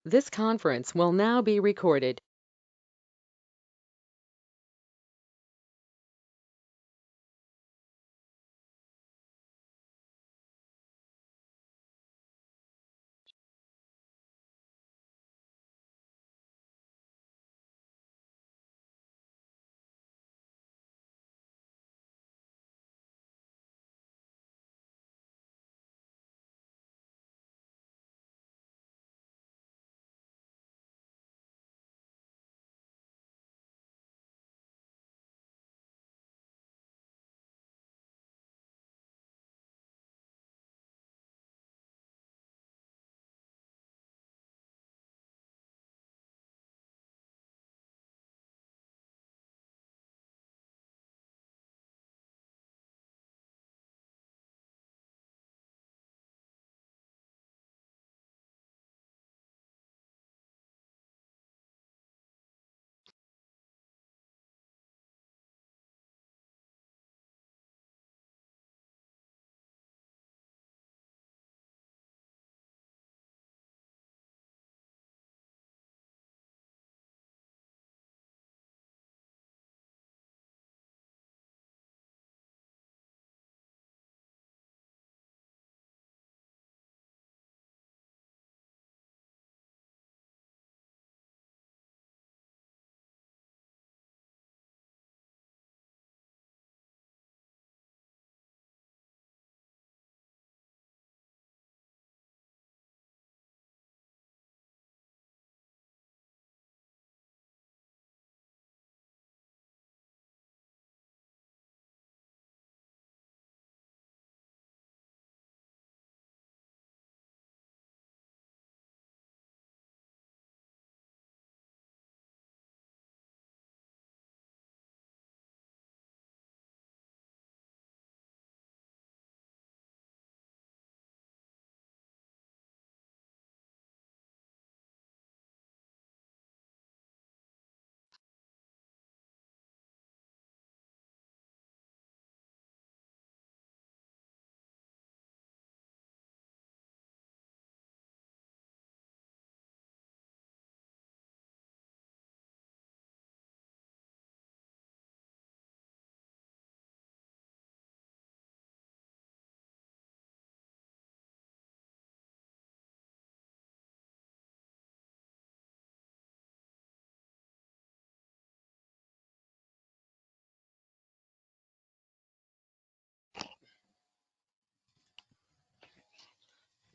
This conference will now be recorded.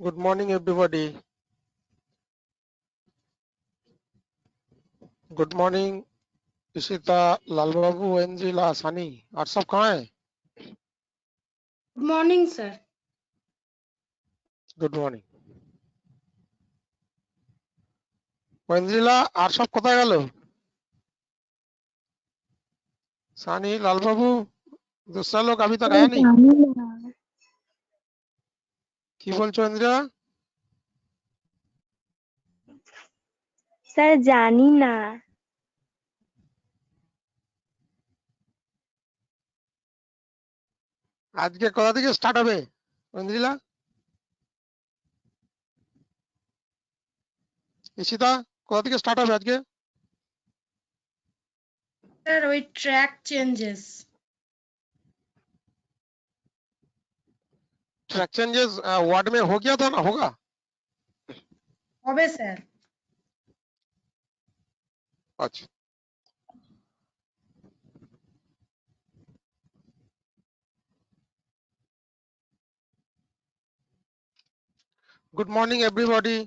Good morning, everybody. Good morning, Ishita, Lal Babu, Angela, Sunny. और सब कहाँ हैं? Good morning, sir. Good morning. Angela, और सब কোথায় গেল? सनी, लाल बाबू, दूसरा लोग अभी तक आया नहीं। কি বলছো এন্দ্রিলা? স্যার জানি না। আজকে কোথা থেকে স্টার্ট হবে এন্দ্রিলা? ইশিতা, কোথা থেকে স্টার্ট হবে আজকে? Sir, with track changes. Track changes ward में हो गया था ना, होगा? হবে sir. अच्छा। Good morning everybody.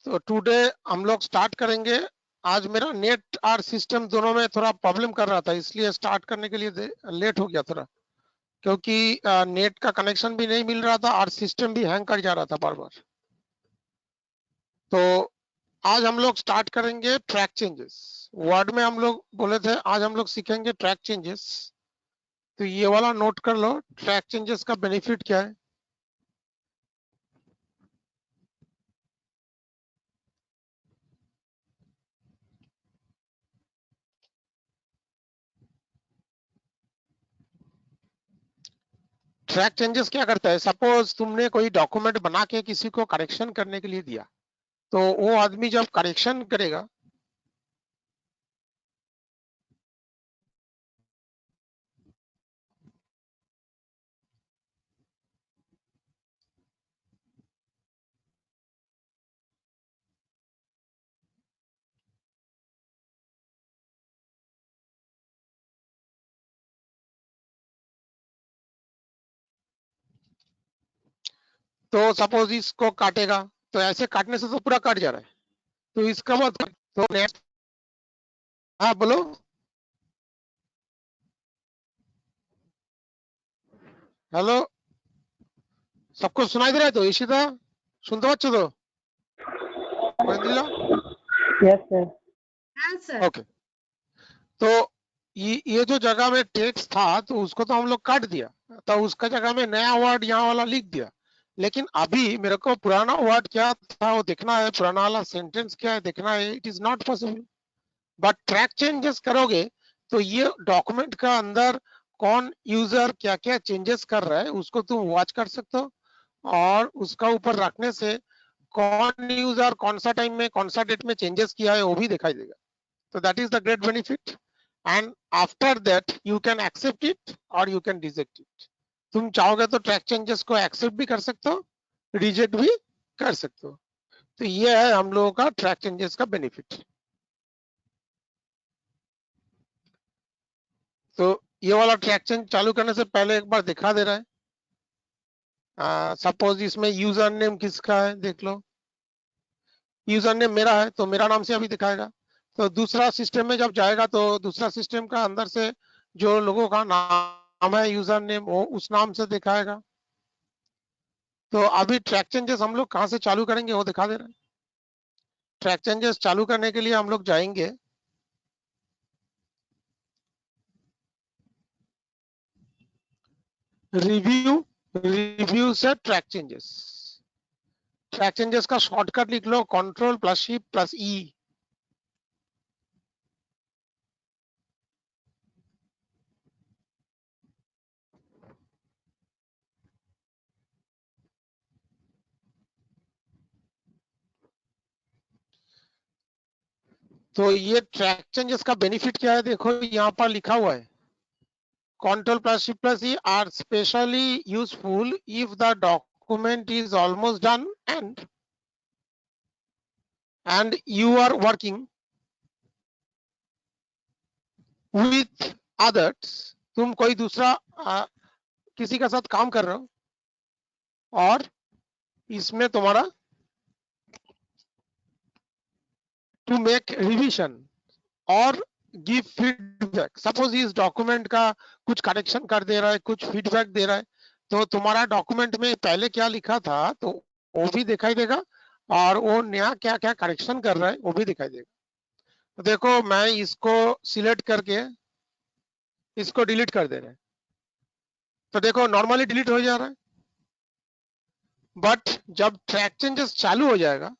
तो टुडे हम लोग स्टार्ट करेंगे। आज मेरा नेट और सिस्टम दोनों में थोड़ा प्रॉब्लम कर रहा था, इसलिए स्टार्ट करने के लिए लेट हो गया थोड़ा, क्योंकि नेट का कनेक्शन भी नहीं मिल रहा था और सिस्टम भी हैंग कर जा रहा था बार बार। तो आज हम लोग स्टार्ट करेंगे ट्रैक चेंजेस। वर्ड में हम लोग बोले थे आज हम लोग सीखेंगे ट्रैक चेंजेस। तो ये वाला नोट कर लो, ट्रैक चेंजेस का बेनिफिट क्या है। ट्रैक चेंजेस क्या करता है? सपोज तुमने कोई डॉक्यूमेंट बना के किसी को करेक्शन करने के लिए दिया, तो वो आदमी जब करेक्शन करेगा तो सपोज इसको काटेगा, तो ऐसे काटने से तो पूरा कट जा रहा है, तो इसका मतलब तो नेक्स्ट, हाँ बोलो। हेलो, सबको सुनाई दे रहा है? तो इशिता শুনতে পাচ্ছ তো? ঐন্দ্রিলা? Yes, sir. हाँ सर। ओके, तो ये जो जगह में टेक्स्ट था तो उसको तो हम लोग काट दिया, तो उसका जगह में नया वर्ड यहाँ वाला लिख दिया। लेकिन अभी मेरे को पुराना वर्ड क्या था वो देखना है, पुराना वाला सेंटेंस क्या है देखना है। It is not possible. But track changes करोगे तो ये डॉक्यूमेंट का अंदर कौन यूजर क्या क्या चेंजेस कर रहा है उसको तुम वॉच कर सकते हो, और उसका ऊपर रखने से कौन यूजर कौन सा टाइम में कौन सा डेट में चेंजेस किया है वो भी दिखाई देगा। तो that is the great benefit, and after that you can accept it और यू कैन रिजेक्ट इट। तुम चाहोगे तो ट्रैक चेंजेस को एक्सेप्ट भी कर सकते हो, रिजेक्ट भी कर सकते हो। तो ये है हम लोगों का ट्रैक चेंजेस का बेनिफिट। तो ये वाला ट्रैक चेंज चालू करने से पहले एक बार दिखा दे रहा है। सपोज इसमें यूजर नेम किसका है देख लो, यूजर नेम मेरा है तो मेरा नाम से अभी दिखाएगा। तो दूसरा सिस्टम में जब जाएगा तो दूसरा सिस्टम का अंदर से जो लोगों का नाम है यूजर नेम वो उस नाम से दिखाएगा। तो अभी ट्रैक चेंजेस हम लोग कहां से चालू करेंगे वो दिखा दे रहे हैं। ट्रैक चेंजेस चालू करने के लिए हम लोग जाएंगे रिव्यू से ट्रैक चेंजेस। ट्रैक चेंजेस का शॉर्टकट लिख लो, कंट्रोल प्लस शिफ्ट प्लस ई। तो ये ट्रैक चेंजेस का बेनिफिट क्या है देखो, यहाँ पर लिखा हुआ है control plus shift plus E are especially useful if the document is almost done and you are working with others. तुम कोई दूसरा किसी के साथ काम कर रहे हो और इसमें तुम्हारा टू मेक रिविजन और गिव फीडबैक। सपोज इस डॉक्यूमेंट का कुछ करेक्शन कर दे रहा है, कुछ फीडबैक दे रहा है, तो तुम्हारा डॉक्यूमेंट में पहले क्या लिखा था तो वो भी दिखाई देगा, और वो नया क्या क्या करेक्शन कर रहा है वो भी दिखाई देगा। तो देखो मैं इसको सिलेक्ट करके इसको डिलीट कर दे रहे हैं, तो देखो नॉर्मली डिलीट हो जा रहा है। बट जब ट्रैक चेंजेस चालू हो जाएगा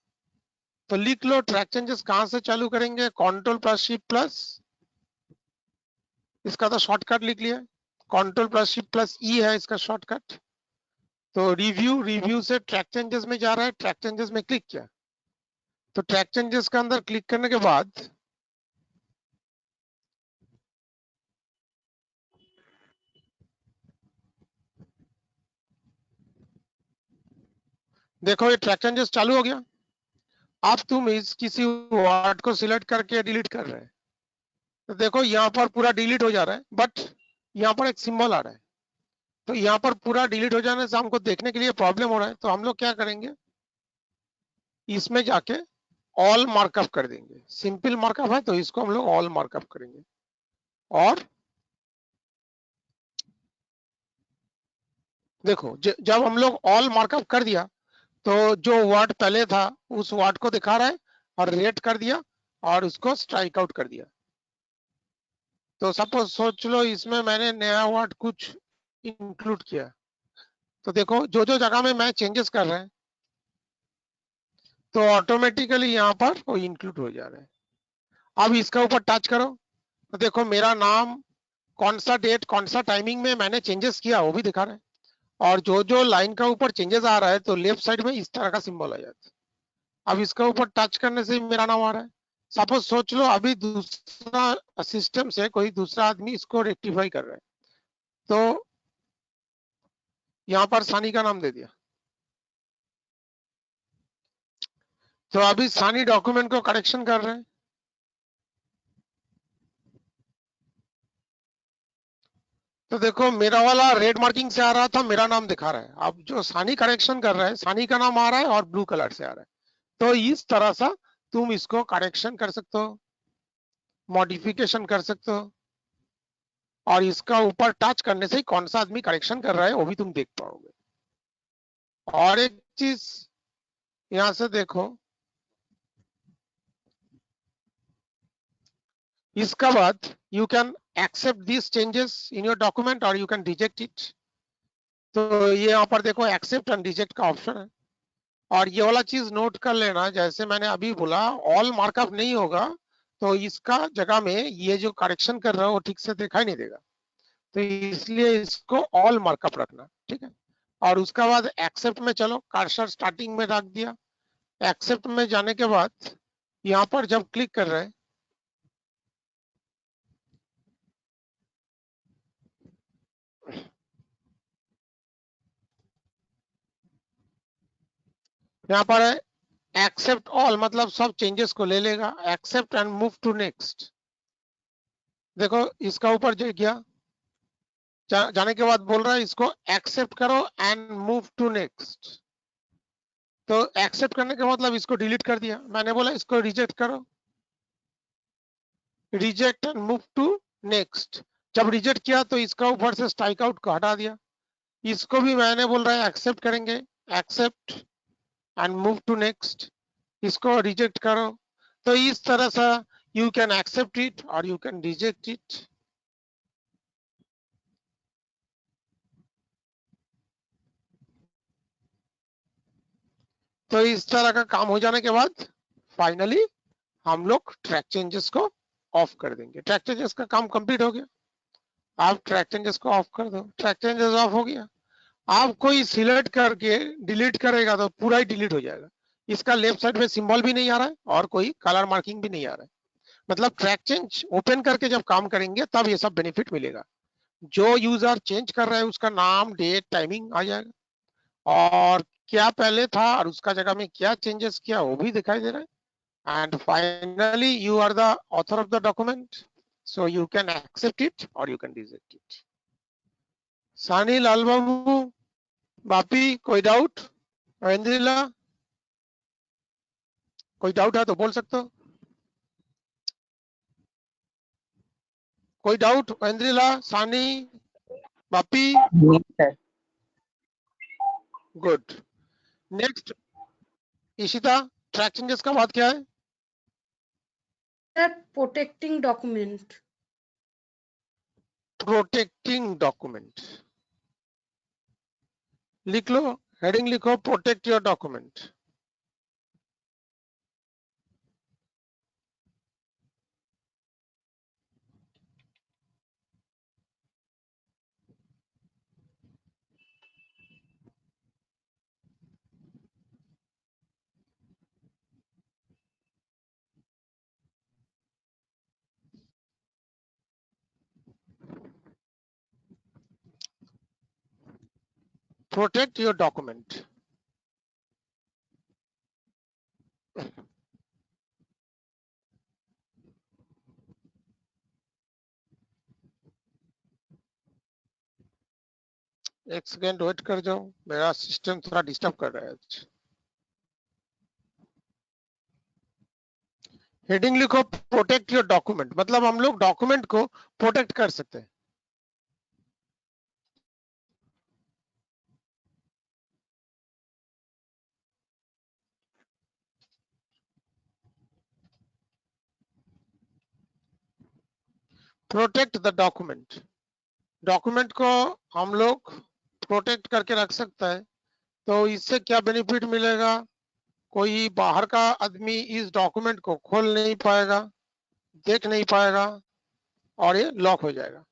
तो लिख लो ट्रैक चेंजेस कहां से चालू करेंगे, कंट्रोल प्लस शिफ्ट प्लस, इसका तो शॉर्टकट लिख लिया, कंट्रोल प्लस शिफ्ट प्लस ई है इसका शॉर्टकट। तो रिव्यू से ट्रैक चेंजेस में जा रहा है, ट्रैक चेंजेस में क्लिक किया, तो ट्रैक चेंजेस के अंदर क्लिक करने के बाद देखो ये ट्रैक चेंजेस चालू हो गया। अब तुम इस किसी वर्ड को सिलेक्ट करके डिलीट कर रहे हैं, तो देखो यहाँ पर पूरा डिलीट हो जा रहा है, बट यहाँ पर एक सिंबल आ रहा है। तो यहाँ पर पूरा डिलीट हो जाने से हमको देखने के लिए प्रॉब्लम हो रहा है, तो हम लोग क्या करेंगे, इसमें जाके ऑल मार्कअप कर देंगे। सिंपल मार्कअप है तो इसको हम लोग ऑल मार्कअप करेंगे, और देखो जब हम लोग ऑल मार्कअप कर दिया तो जो वर्ड पहले था उस वर्ड को दिखा रहा है और रेट कर दिया और उसको स्ट्राइक आउट कर दिया। तो सपोज सोच लो इसमें मैंने नया वर्ड कुछ इंक्लूड किया, तो देखो जो जो जगह में मैं चेंजेस कर रहे हैं तो ऑटोमेटिकली यहाँ पर वो इंक्लूड हो जा रहा है। अब इसका ऊपर टच करो तो देखो मेरा नाम, कौन सा डेट कौन सा टाइमिंग में मैंने चेंजेस किया वो भी दिखा रहा है, और जो जो लाइन का ऊपर चेंजेस आ रहा है तो लेफ्ट साइड में इस तरह का सिंबल आ जाता है। अब इसके ऊपर टच करने से ही मेरा नाम आ रहा है। सपोज सोच लो अभी दूसरा सिस्टम से कोई दूसरा आदमी इसको रेक्टिफाई कर रहा है, तो यहाँ पर सानी का नाम दे दिया, तो अभी सानी डॉक्यूमेंट को करेक्शन कर रहे हैं। तो देखो मेरा वाला रेड मार्किंग से आ रहा था, मेरा नाम दिखा रहा है। अब जो सानी करेक्शन कर रहा है, सानी का नाम आ रहा है और ब्लू कलर से आ रहा है। तो इस तरह से तुम इसको करेक्शन कर सकते हो, मॉडिफिकेशन कर सकते हो, और इसका ऊपर टच करने से कौन सा आदमी करेक्शन कर रहा है वो भी तुम देख पाओगे। और एक चीज यहां से देखो, इसका बाद you can accept this changes in your document और यू कैन रिजेक्ट इट। तो ये यहाँ पर देखो एक्सेप्ट एंड रिजेक्ट का ऑप्शन है। और ये वाला चीज नोट कर लेना, जैसे मैंने अभी बोला ऑल मार्कअप नहीं होगा, तो इसका जगह में ये जो करेक्शन कर रहा है वो ठीक से दिखाई नहीं देगा, तो इसलिए इसको ऑल मार्कअप रखना, ठीक है। और उसका बाद एक्सेप्ट में चलो, कर्सर स्टार्टिंग में रख दिया। एक्सेप्ट में जाने के बाद यहाँ पर जब क्लिक कर रहे हैं, यहाँ पर है एक्सेप्ट ऑल, मतलब सब चेंजेस को ले लेगा। Accept and move to next, देखो इसका ऊपर जो गया, जाने के बाद बोल रहा है इसको एक्सेप्ट करो एंड मूव टू नेक्स्ट। तो एक्सेप्ट करने का मतलब इसको डिलीट कर दिया, मैंने बोला इसको रिजेक्ट करो, reject and move to next. जब रिजेक्ट किया तो इसका ऊपर से स्ट्राइक आउट को हटा दिया। इसको भी मैंने बोल रहा है एक्सेप्ट करेंगे, accept and move to next, इसको रिजेक्ट करो। तो इस तरह से यू कैन एक्सेप्ट इट और यू कैन रिजेक्ट इट। तो इस तरह का काम हो जाने के बाद फाइनली हम लोग ट्रैक चेंजेस को ऑफ कर देंगे। ट्रैक चेंजेस का काम कंप्लीट हो गया। आप ट्रैक चेंजेस को ऑफ कर दो, ट्रैक चेंजेस ऑफ हो गया। आप कोई सिलेक्ट करके डिलीट करेगा तो पूरा ही डिलीट हो जाएगा। इसका लेफ्ट साइड में सिंबल भी नहीं आ रहा है और कोई कलर मार्किंग भी नहीं आ रहा है। मतलब ट्रैक चेंज ओपन करके जब काम करेंगे तब ये सब बेनिफिट मिलेगा। जो यूजर चेंज कर रहा है उसका नाम, डेट, टाइमिंग आ जाएगा, और क्या पहले था और उसका जगह में क्या चेंजेस किया वो भी दिखाई दे रहा है। And finally, you are the author of the document, so you can accept it or you can reject it. सानी, लाल बाबू, बापी, कोई डाउट? इंद्रिला, कोई डाउट है तो बोल सकते हो। कोई doubt? Indrila, Sani, Bapi? Good. Next Ishita, track changes का बात क्या है? Sir, protecting document. Protecting document लिख लो, हेडिंग लिखो protect your document. Protect your document. एक सेकेंड वेट कर जाओ, मेरा सिस्टम थोड़ा डिस्टर्ब कर रहा है। हेडिंग लिखो प्रोटेक्ट योर डॉक्यूमेंट, मतलब हम लोग डॉक्यूमेंट को प्रोटेक्ट कर सकते हैं। प्रोटेक्ट द डॉक्यूमेंट, डॉक्यूमेंट को हम लोग प्रोटेक्ट करके रख सकता है। तो इससे क्या बेनिफिट मिलेगा? कोई बाहर का आदमी इस डॉक्यूमेंट को खोल नहीं पाएगा, देख नहीं पाएगा, और ये लॉक हो जाएगा।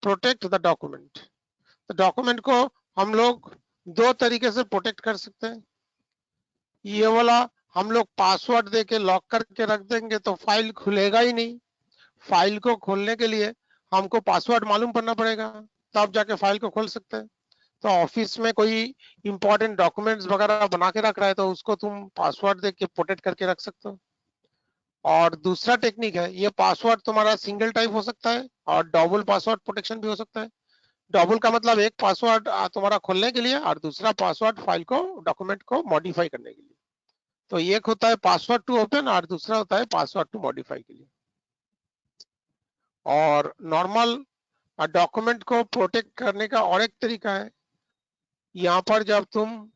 प्रोटेक्ट द डॉक्यूमेंट, तो डॉक्यूमेंट को हम लोग दो तरीके से प्रोटेक्ट कर सकते हैं। ये वाला हम लोग पासवर्ड देके लॉक करके रख देंगे तो फाइल खुलेगा ही नहीं। फाइल को खोलने के लिए हमको पासवर्ड मालूम करना पड़ेगा, तब जाके फाइल को खोल सकते हैं। तो ऑफिस में कोई इंपॉर्टेंट डॉक्यूमेंट्स वगैरह बना के रख रहा है तो उसको तुम पासवर्ड दे के प्रोटेक्ट करके रख सकते हो। और दूसरा टेक्निक है, ये पासवर्ड तुम्हारा सिंगल टाइप हो सकता है और डबल पासवर्ड प्रोटेक्शन भी हो सकता है। डबल का मतलब एक पासवर्ड तुम्हारा खोलने के लिए और दूसरा पासवर्ड फाइल को, डॉक्यूमेंट को मॉडिफाई करने के लिए। तो एक होता है पासवर्ड टू ओपन और दूसरा होता है पासवर्ड टू मॉडिफाई के लिए। और नॉर्मल डॉक्यूमेंट को प्रोटेक्ट करने का और एक तरीका है, यहाँ पर जब तुम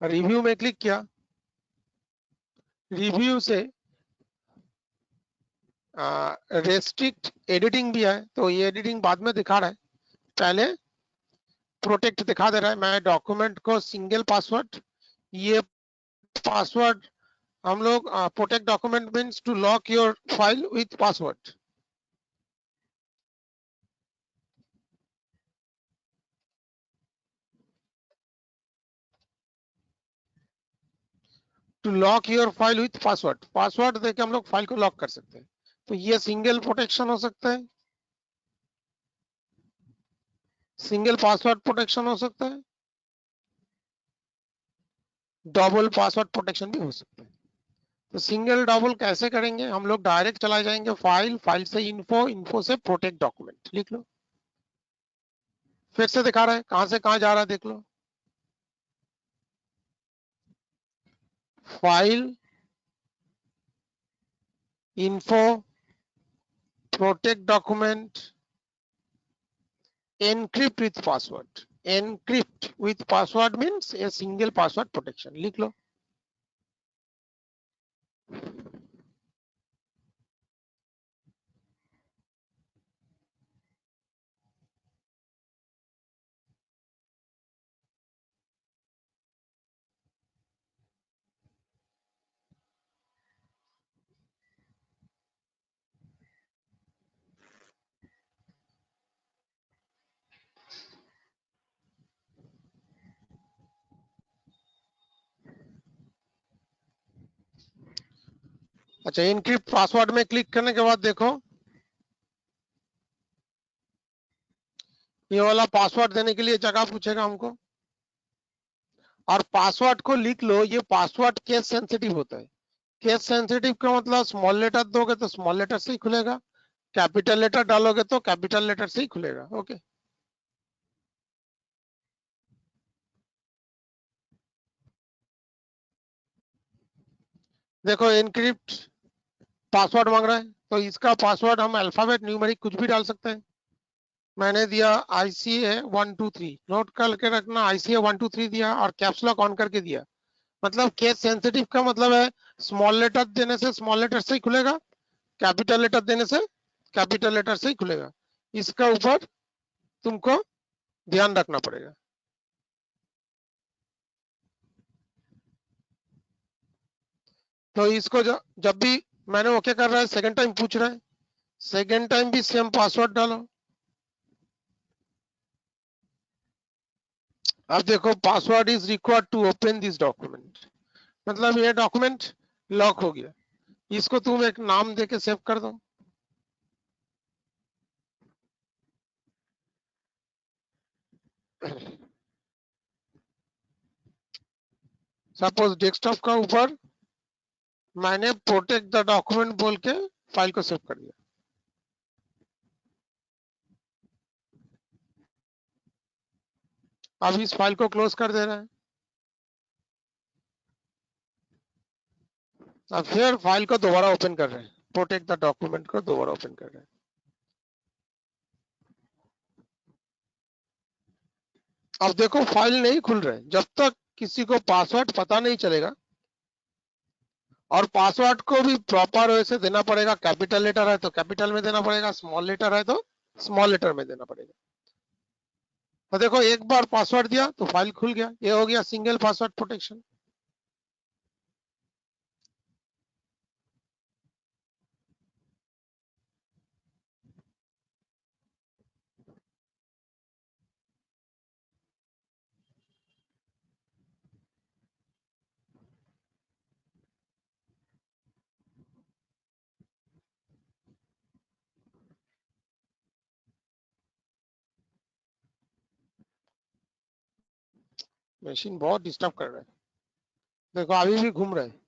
रिव्यू में क्लिक किया, रिव्यू से रेस्ट्रिक्ट एडिटिंग भी है, तो ये एडिटिंग बाद में दिखा रहा है, पहले प्रोटेक्ट दिखा दे रहा है। मैं डॉक्यूमेंट को सिंगल पासवर्ड, ये पासवर्ड हम लोग protect document means to lock your file with password. To lock your file with password, password देके हम लोग फाइल को लॉक कर सकते हैं। तो ये सिंगल प्रोटेक्शन हो सकता है, सिंगल पासवर्ड प्रोटेक्शन हो सकता है, डबल पासवर्ड प्रोटेक्शन भी हो सकता है। तो सिंगल डबल कैसे करेंगे, हम लोग डायरेक्ट चला जाएंगे फाइल, फाइल से इन्फो, इन्फो से प्रोटेक्ट डॉक्यूमेंट लिख लो। फिर से दिखा रहा है कहां से कहां जा रहा है, देख लो। File, info, protect document, encrypt with password. Encrypt with password means a single password protection लिख लो। अच्छा, एनक्रिप्ट पासवर्ड में क्लिक करने के बाद देखो ये वाला पासवर्ड देने के लिए जगह पूछेगा हमको, और पासवर्ड को लिख लो। ये पासवर्ड केस सेंसिटिव होता है। केस सेंसिटिव का मतलब स्मॉल लेटर दोगे तो स्मॉल लेटर से ही खुलेगा, कैपिटल लेटर डालोगे तो कैपिटल लेटर से ही खुलेगा। ओके, देखो एनक्रिप्ट पासवर्ड मांग रहा है, तो इसका पासवर्ड हम अल्फाबेट न्यूमेरिक कुछ भी डाल सकते हैं। मैंने दिया ICA 123, नोट करके रखना, ICA 123 दिया और कैप्स लॉक ऑन करके दिया। मतलब केस सेंसिटिव का मतलब है स्मॉल लेटर देने से स्मॉल लेटर से ही खुलेगा, कैपिटल लेटर देने से कैपिटल लेटर से ही खुलेगा। इसका ऊपर तुमको ध्यान रखना पड़ेगा। तो इसको जब भी मैंने ओके कर रहा है, सेकंड टाइम पूछ रहा है, सेकंड टाइम भी सेम पासवर्ड डालो। अब देखो password is required to open this document, मतलब ये डॉक्यूमेंट लॉक हो गया। इसको तुम एक नाम देके सेव कर दो। सपोज डेस्कटॉप का ऊपर मैंने प्रोटेक्ट द डॉक्यूमेंट बोल के फाइल को सेव कर दिया। अब इस फाइल को क्लोज कर दे रहा है। अब फिर फाइल को दोबारा ओपन कर रहे हैं, प्रोटेक्ट द डॉक्यूमेंट को दोबारा ओपन कर रहे हैं। अब देखो फाइल नहीं खुल रहा है जब तक किसी को पासवर्ड पता नहीं चलेगा, और पासवर्ड को भी प्रॉपर वे से देना पड़ेगा। कैपिटल लेटर है तो कैपिटल में देना पड़ेगा, स्मॉल लेटर है तो स्मॉल लेटर में देना पड़ेगा। तो देखो एक बार पासवर्ड दिया तो फाइल खुल गया, ये हो गया सिंगल पासवर्ड प्रोटेक्शन। मशीन बहुत डिस्टर्ब कर रहा है, देखो अभी भी घूम रहा है।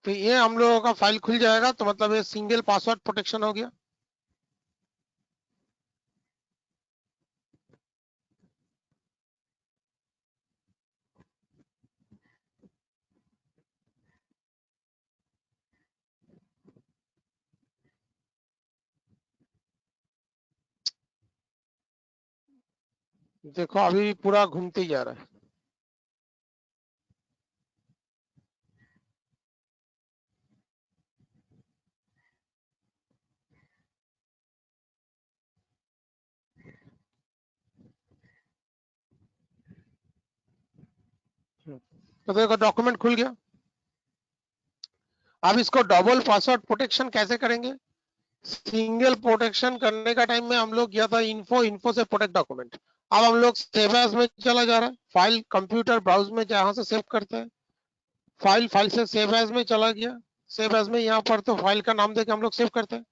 तो ये हम लोगों का फाइल खुल जाएगा, तो मतलब ये सिंगल पासवर्ड प्रोटेक्शन हो गया। देखो अभी भी पूरा घूमते ही जा रहा है। तो देखो डॉक्यूमेंट खुल गया। अब इसको डबल पासवर्ड प्रोटेक्शन कैसे करेंगे? सिंगल प्रोटेक्शन करने का टाइम में हम लोग किया था इन्फो से प्रोटेक्ट डॉक्यूमेंट। अब हम लोग सेव एज में चला जा रहा है, फाइल कंप्यूटर ब्राउज में जहां से सेव करते हैं, फाइल से सेव एज में चला गया। सेव एज में यहाँ पर तो फाइल का नाम देके हम लोग सेव करते हैं।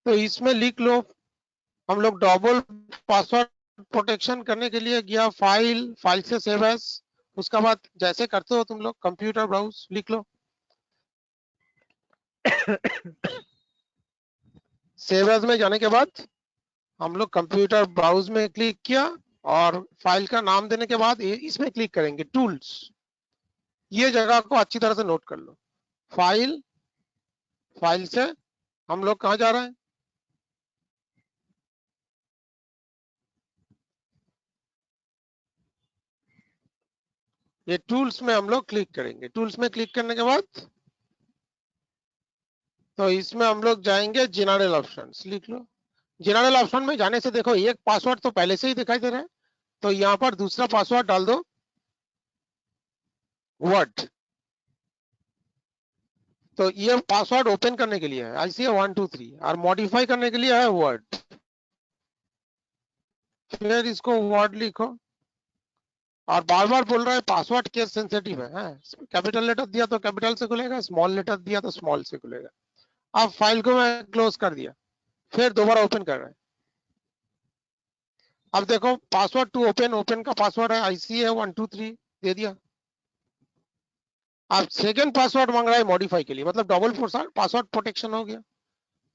तो इसमें लिख लो, हम लोग डबल पासवर्ड प्रोटेक्शन करने के लिए गया फाइल से सेव एज, उसका बाद जैसे करते हो तुम लोग कंप्यूटर ब्राउज लिख लो। सेव एज में जाने के बाद हम लोग कंप्यूटर ब्राउज में क्लिक किया और फाइल का नाम देने के बाद इसमें क्लिक करेंगे टूल्स। ये जगह को अच्छी तरह से नोट कर लो। फाइल से हम लोग कहाँ जा रहे हैं? ये टूल्स में हम लोग क्लिक करेंगे। टूल्स में क्लिक करने के बाद तो इसमें हम लोग जाएंगे जनरल ऑप्शंस, लिख लो। जनरल ऑप्शन में जाने से देखो एक पासवर्ड तो पहले से ही दिखाई दे रहा है, तो यहाँ पर दूसरा पासवर्ड डाल दो वर्ड। तो ये पासवर्ड ओपन करने के लिए है ICA 1 2 3, और मॉडिफाई करने के लिए है वर्ड। फिर इसको वर्ड लिखो, और बार बार बोल रहा है पासवर्ड केस सेंसिटिव है। कैपिटल लेटर दिया तो कैपिटल से खुलेगा, स्मॉल लेटर दिया तो स्मॉल से खुलेगा। अब फाइल को मैं क्लोज कर दिया, फिर दोबारा ओपन कर रहा है। अब देखो पासवर्ड टू ओपन का पासवर्ड है ICA 1 2 3 दे दिया। अब सेकेंड पासवर्ड मांग रहा है मॉडिफाई के लिए, मतलब डबल पासवर्ड प्रोटेक्शन हो गया।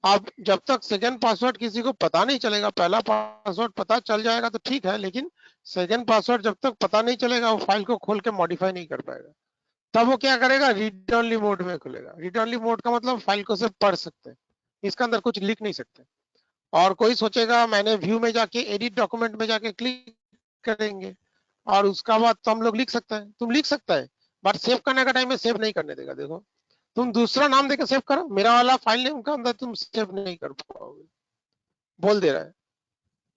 अब जब तक सेकेंड पासवर्ड किसी को पता नहीं चलेगा, पहला पासवर्ड पता चल जाएगा तो ठीक है, लेकिन सेकेंड पासवर्ड जब तक पता नहीं चलेगा वो फाइल को खोल के मॉडिफाई नहीं कर पाएगा। तब वो क्या करेगा? रीड ओनली मोड में खुलेगा। रीड ओनली मोड का मतलब फाइल को सिर्फ पढ़ सकते हैं, इसके अंदर कुछ लिख नहीं सकते। और कोई सोचेगा मैंने व्यू में जाके एडिट डॉक्यूमेंट में जाके क्लिक करेंगे और उसका बाद तो हम लोग लिख सकते हैं। तुम लिख सकता है, बट सेव करने का टाइम में सेव नहीं करने देगा। देखो तुम दूसरा नाम देकर सेव करो, मेरा वाला फाइल नेम का अंदर तुम सेव नहीं कर पाओगे, बोल दे रहा है।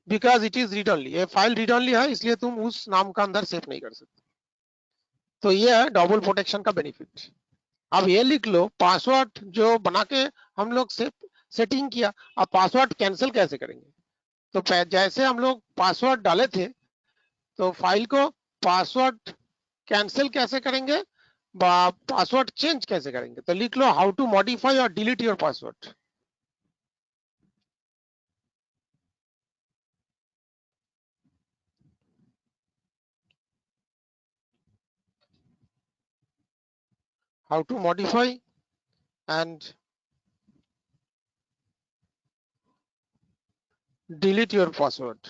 Because it is read only, ये फाइल रीड ओनली है, इसलिए तुम उस नाम का अंदर सेव नहीं कर सकते। तो ये है डबल प्रोटेक्शन का बेनिफिट। अब ये लिख लो, पासवर्ड जो बना के हम लोग सेटिंग किया, अब पासवर्ड कैंसिल कैसे करेंगे? तो जैसे हम लोग पासवर्ड डाले थे, तो फाइल को पासवर्ड कैंसिल कैसे करेंगे, पासवर्ड चेंज कैसे करेंगे? तो लिख लो हाउ टू मॉडिफाई और delete your password. How to modify and delete your password.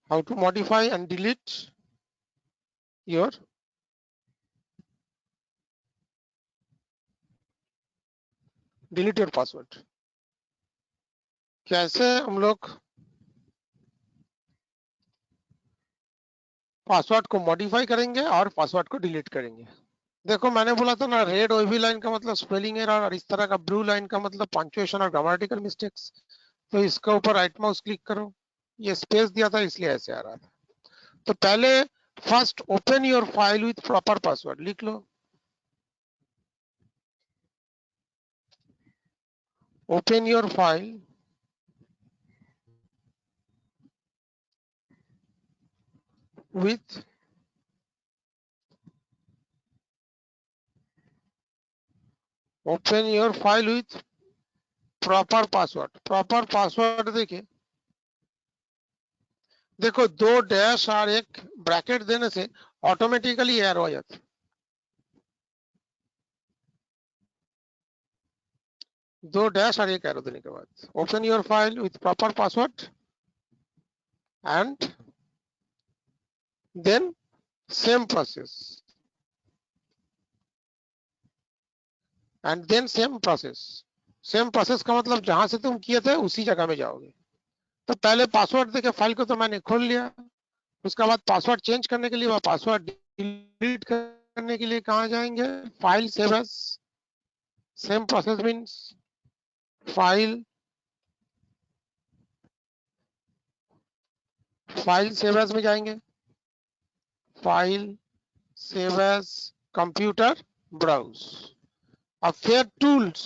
How to modify and delete your password. कैसे हम लोग पासवर्ड को मॉडिफाई करेंगे और पासवर्ड को डिलीट करेंगे? देखो मैंने बोला था ना, रेड ओवी लाइन का मतलब स्पेलिंग एरर, और इस तरह का ब्लू लाइन का मतलब पंक्चुएशन और ग्रामेटिकल मिस्टेक्स। तो इसके ऊपर राइट माउस क्लिक करो, ये स्पेस दिया था इसलिए ऐसे आ रहा था। तो पहले first open your file with proper password लिख लो। open your file with proper password. Proper password देखिए, देखो 2 डैश और एक ब्रैकेट देने से ऑटोमेटिकली एरर हो जाती है। 2 डैश और एक एरो देने के बाद open your file with proper password and then same process same process का मतलब जहां से तुम किए थे उसी जगह में जाओगे। तो पहले पासवर्ड देके फाइल को तो मैंने खोल लिया, उसके बाद पासवर्ड चेंज करने के लिए व पासवर्ड डिलीट करने के लिए कहाँ जाएंगे? File save as. Same process means file save as में जाएंगे, file save as computer browse. अब फिर टूल्स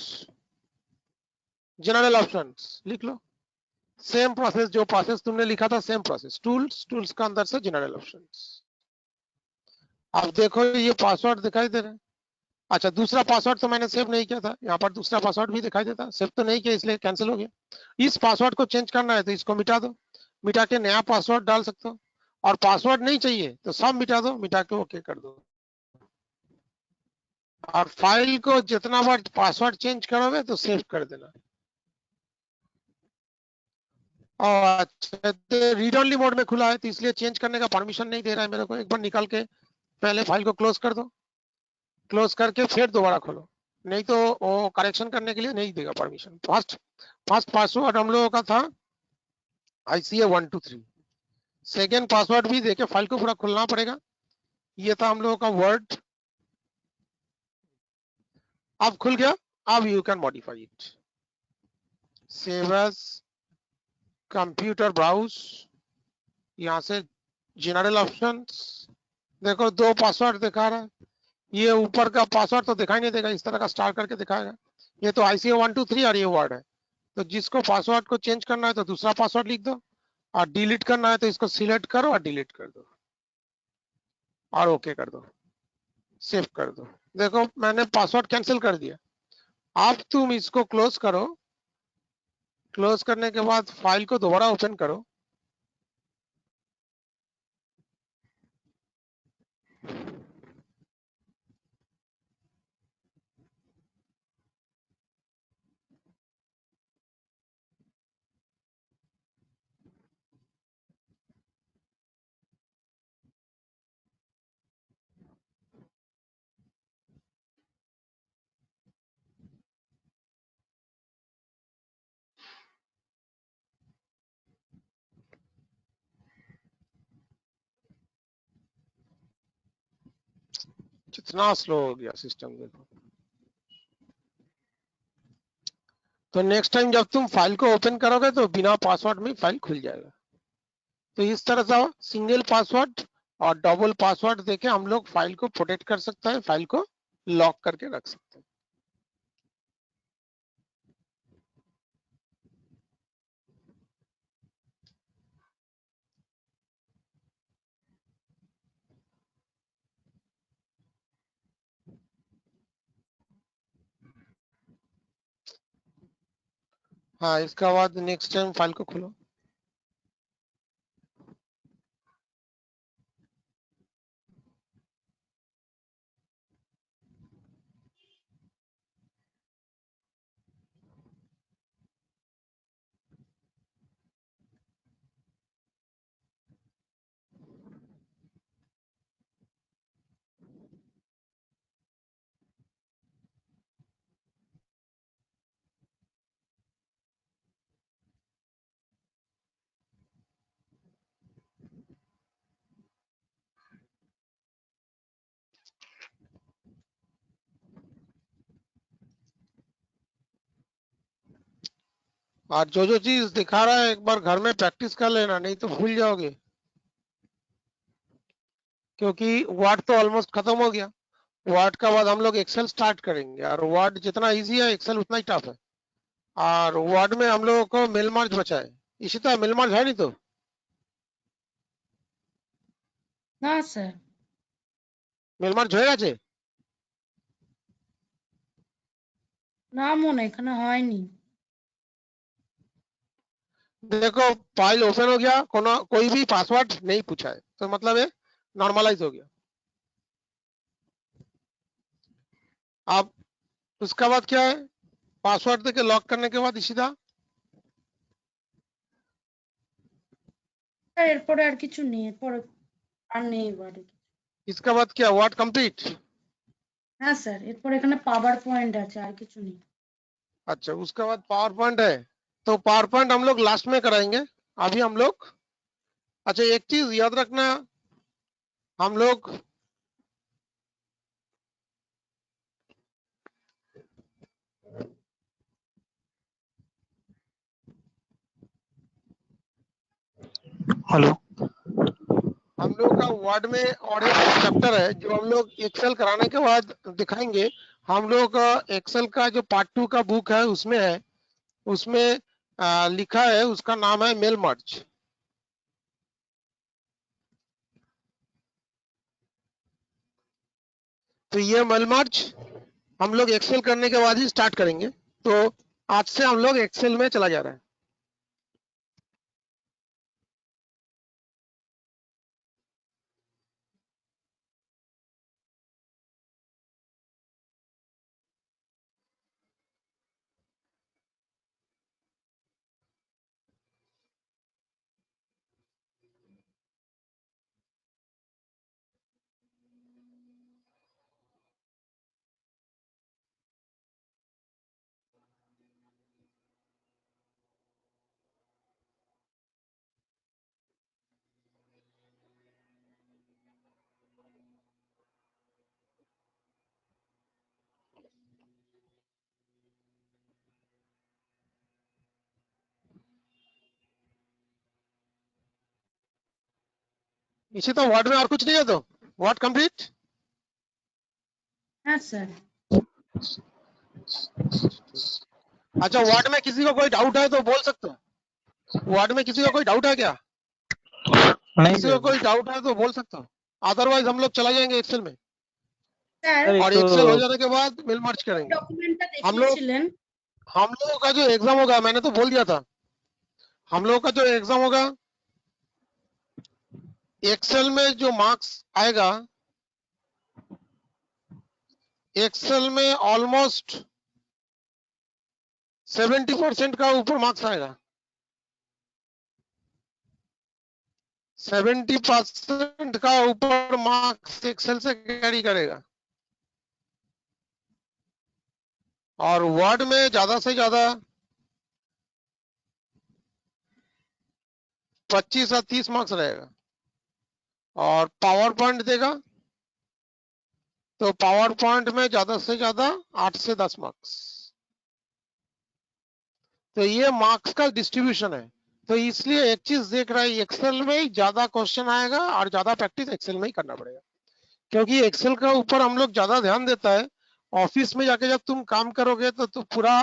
जनरल ऑप्शंस लिख लो, सेम प्रोसेस, जो प्रोसेस तुमने लिखा था सेम प्रोसेस, टूल्स का अंदर से जनरल ऑप्शंस। अब देखो ये पासवर्ड दिखाई दे रहा है। अच्छा, दूसरा पासवर्ड तो मैंने सेव नहीं किया था, यहाँ पर दूसरा पासवर्ड भी दिखाई देता, सेव तो नहीं किया इसलिए कैंसिल हो गया। इस पासवर्ड को चेंज करना है तो इसको मिटा दो, मिटा के नया पासवर्ड डाल सकते हो। और पासवर्ड नहीं चाहिए तो सब मिटा दो, मिटा के ओके कर दो। और फाइल को जितना बार पासवर्ड चेंज करोगे तो सेव कर देना। और अच्छा, रीड ओनली मोड में खुला है तो इसलिए चेंज करने का परमिशन नहीं दे रहा है मेरे को। एक बार निकाल के पहले फाइल को क्लोज कर दो, क्लोज करके फिर दोबारा खोलो, नहीं तो वो करेक्शन करने के लिए नहीं देगा परमिशन। फर्स्ट पासवर्ड हम लोगों का था ICA 123। सेकेंड पासवर्ड भी देके फाइल को पूरा खोलना पड़ेगा। ये था हम लोगों का वर्ड, अब खुल गया। अब you can modify it, save as computer browse, यहाँ से जनरल ऑप्शंस। देखो 2 पासवर्ड दिखा रहा है, ये ऊपर का पासवर्ड तो दिखाई नहीं देगा, इस तरह का स्टार करके दिखाएगा। ये तो ICA 123 और ये वर्ड है। तो जिसको पासवर्ड को चेंज करना है तो दूसरा पासवर्ड लिख दो, और डिलीट करना है तो इसको सिलेक्ट करो और डिलीट कर दो और ओके कर दो, सेव कर दो। देखो मैंने पासवर्ड कैंसिल कर दिया। अब तुम इसको क्लोज करो, क्लोज करने के बाद फाइल को दोबारा ओपन करो। कितना स्लो हो गया सिस्टम देखो। तो नेक्स्ट टाइम जब तुम फाइल को ओपन करोगे तो बिना पासवर्ड में फाइल खुल जाएगा। तो इस तरह से सिंगल पासवर्ड और डबल पासवर्ड देके हम लोग फाइल को प्रोटेक्ट कर सकते हैं, फाइल को लॉक करके रख सकते हैं। हाँ, इसका बाद नेक्स्ट टाइम फाइल को खोलो। और जो चीज दिखा रहा है एक बार घर में प्रैक्टिस कर लेना, नहीं तो भूल जाओगे। क्योंकि वर्ड तो ऑलमोस्ट खत्म हो गया। वर्ड का बाद हम लोग एक्सेल स्टार्ट करेंगे, और वर्ड जितना इजी है एक्सेल उतना ही टफ है। और वर्ड में हम लोगों को मेल मार्च बचा है। इसी तरह मेल मार्च है नहीं तो না স্যার মেল মার্চ হয়ে গেছে। না মনে হয়, এখানে হয়নি। देखो फाइल ओपन हो गया, कोई भी पासवर्ड नहीं पूछा है, तो मतलब ये नॉर्मलाइज हो गया। अब उसके बाद क्या है, पासवर्ड देके लॉक करने के बाद सीधा স্যার এরপরে আর কিছু নেই, এরপরে আর নেই এবারে। इसके बाद क्या, वर्ड कंप्लीट। হ্যাঁ স্যার, এরপর এখানে পাওয়ার পয়েন্ট আছে, আর কিছু নেই। अच्छा उसके बाद पावर पॉइंट है, तो पावर पॉइंट हम लोग लास्ट में कराएंगे। अभी हम लोग, अच्छा एक चीज याद रखना, हम लोग हेलो। हम लोग का वर्ड में और एक चैप्टर है जो हम लोग एक्सेल कराने के बाद दिखाएंगे। हम लोग एक्सेल का जो पार्ट 2 का बुक है उसमें है, उसमें लिखा है, उसका नाम है मेल मर्ज। तो ये मेल मर्ज हम लोग एक्सेल करने के बाद ही स्टार्ट करेंगे। तो आज से हम लोग एक्सेल में चला जा रहा है। इसी तो वर्ड में और कुछ नहीं है, तो वर्ड कंप्लीट। হ্যাঁ স্যার। अच्छा वर्ड में किसी को कोई डाउट है तो बोल सकते हो। वर्ड में किसी को कोई डाउट है क्या, नहीं किसी को सर। कोई डाउट है तो बोल सकते हो, अदरवाइज हम लोग चला जाएंगे एक्सेल में। স্যার सर एक और तो एक्सेल हो जाने के बाद मेल मर्ज करेंगे। ডকুমেন্টটা हम लोग দেখিয়েছিলেন। हम लोगों का जो एग्जाम होगा, मैंने तो बोल दिया था, हम लोगों का जो एग्जाम होगा एक्सेल में जो मार्क्स आएगा, एक्सेल में ऑलमोस्ट 70% का ऊपर मार्क्स आएगा। 70% का ऊपर मार्क्स एक्सेल से कैरी करेगा। और वर्ड में ज्यादा से ज्यादा 25 या 30 मार्क्स रहेगा। और पावर पॉइंट देगा तो पावर पॉइंट में ज्यादा से ज्यादा 8 से 10 मार्क्स। तो ये मार्क्स का डिस्ट्रीब्यूशन है। तो इसलिए एक चीज देख रहा है, एक्सेल में ही ज्यादा क्वेश्चन आएगा और ज्यादा प्रैक्टिस एक्सेल में ही करना पड़ेगा, क्योंकि एक्सेल का ऊपर हम लोग ज्यादा ध्यान देता है। ऑफिस में जाके जब तुम काम करोगे तो पूरा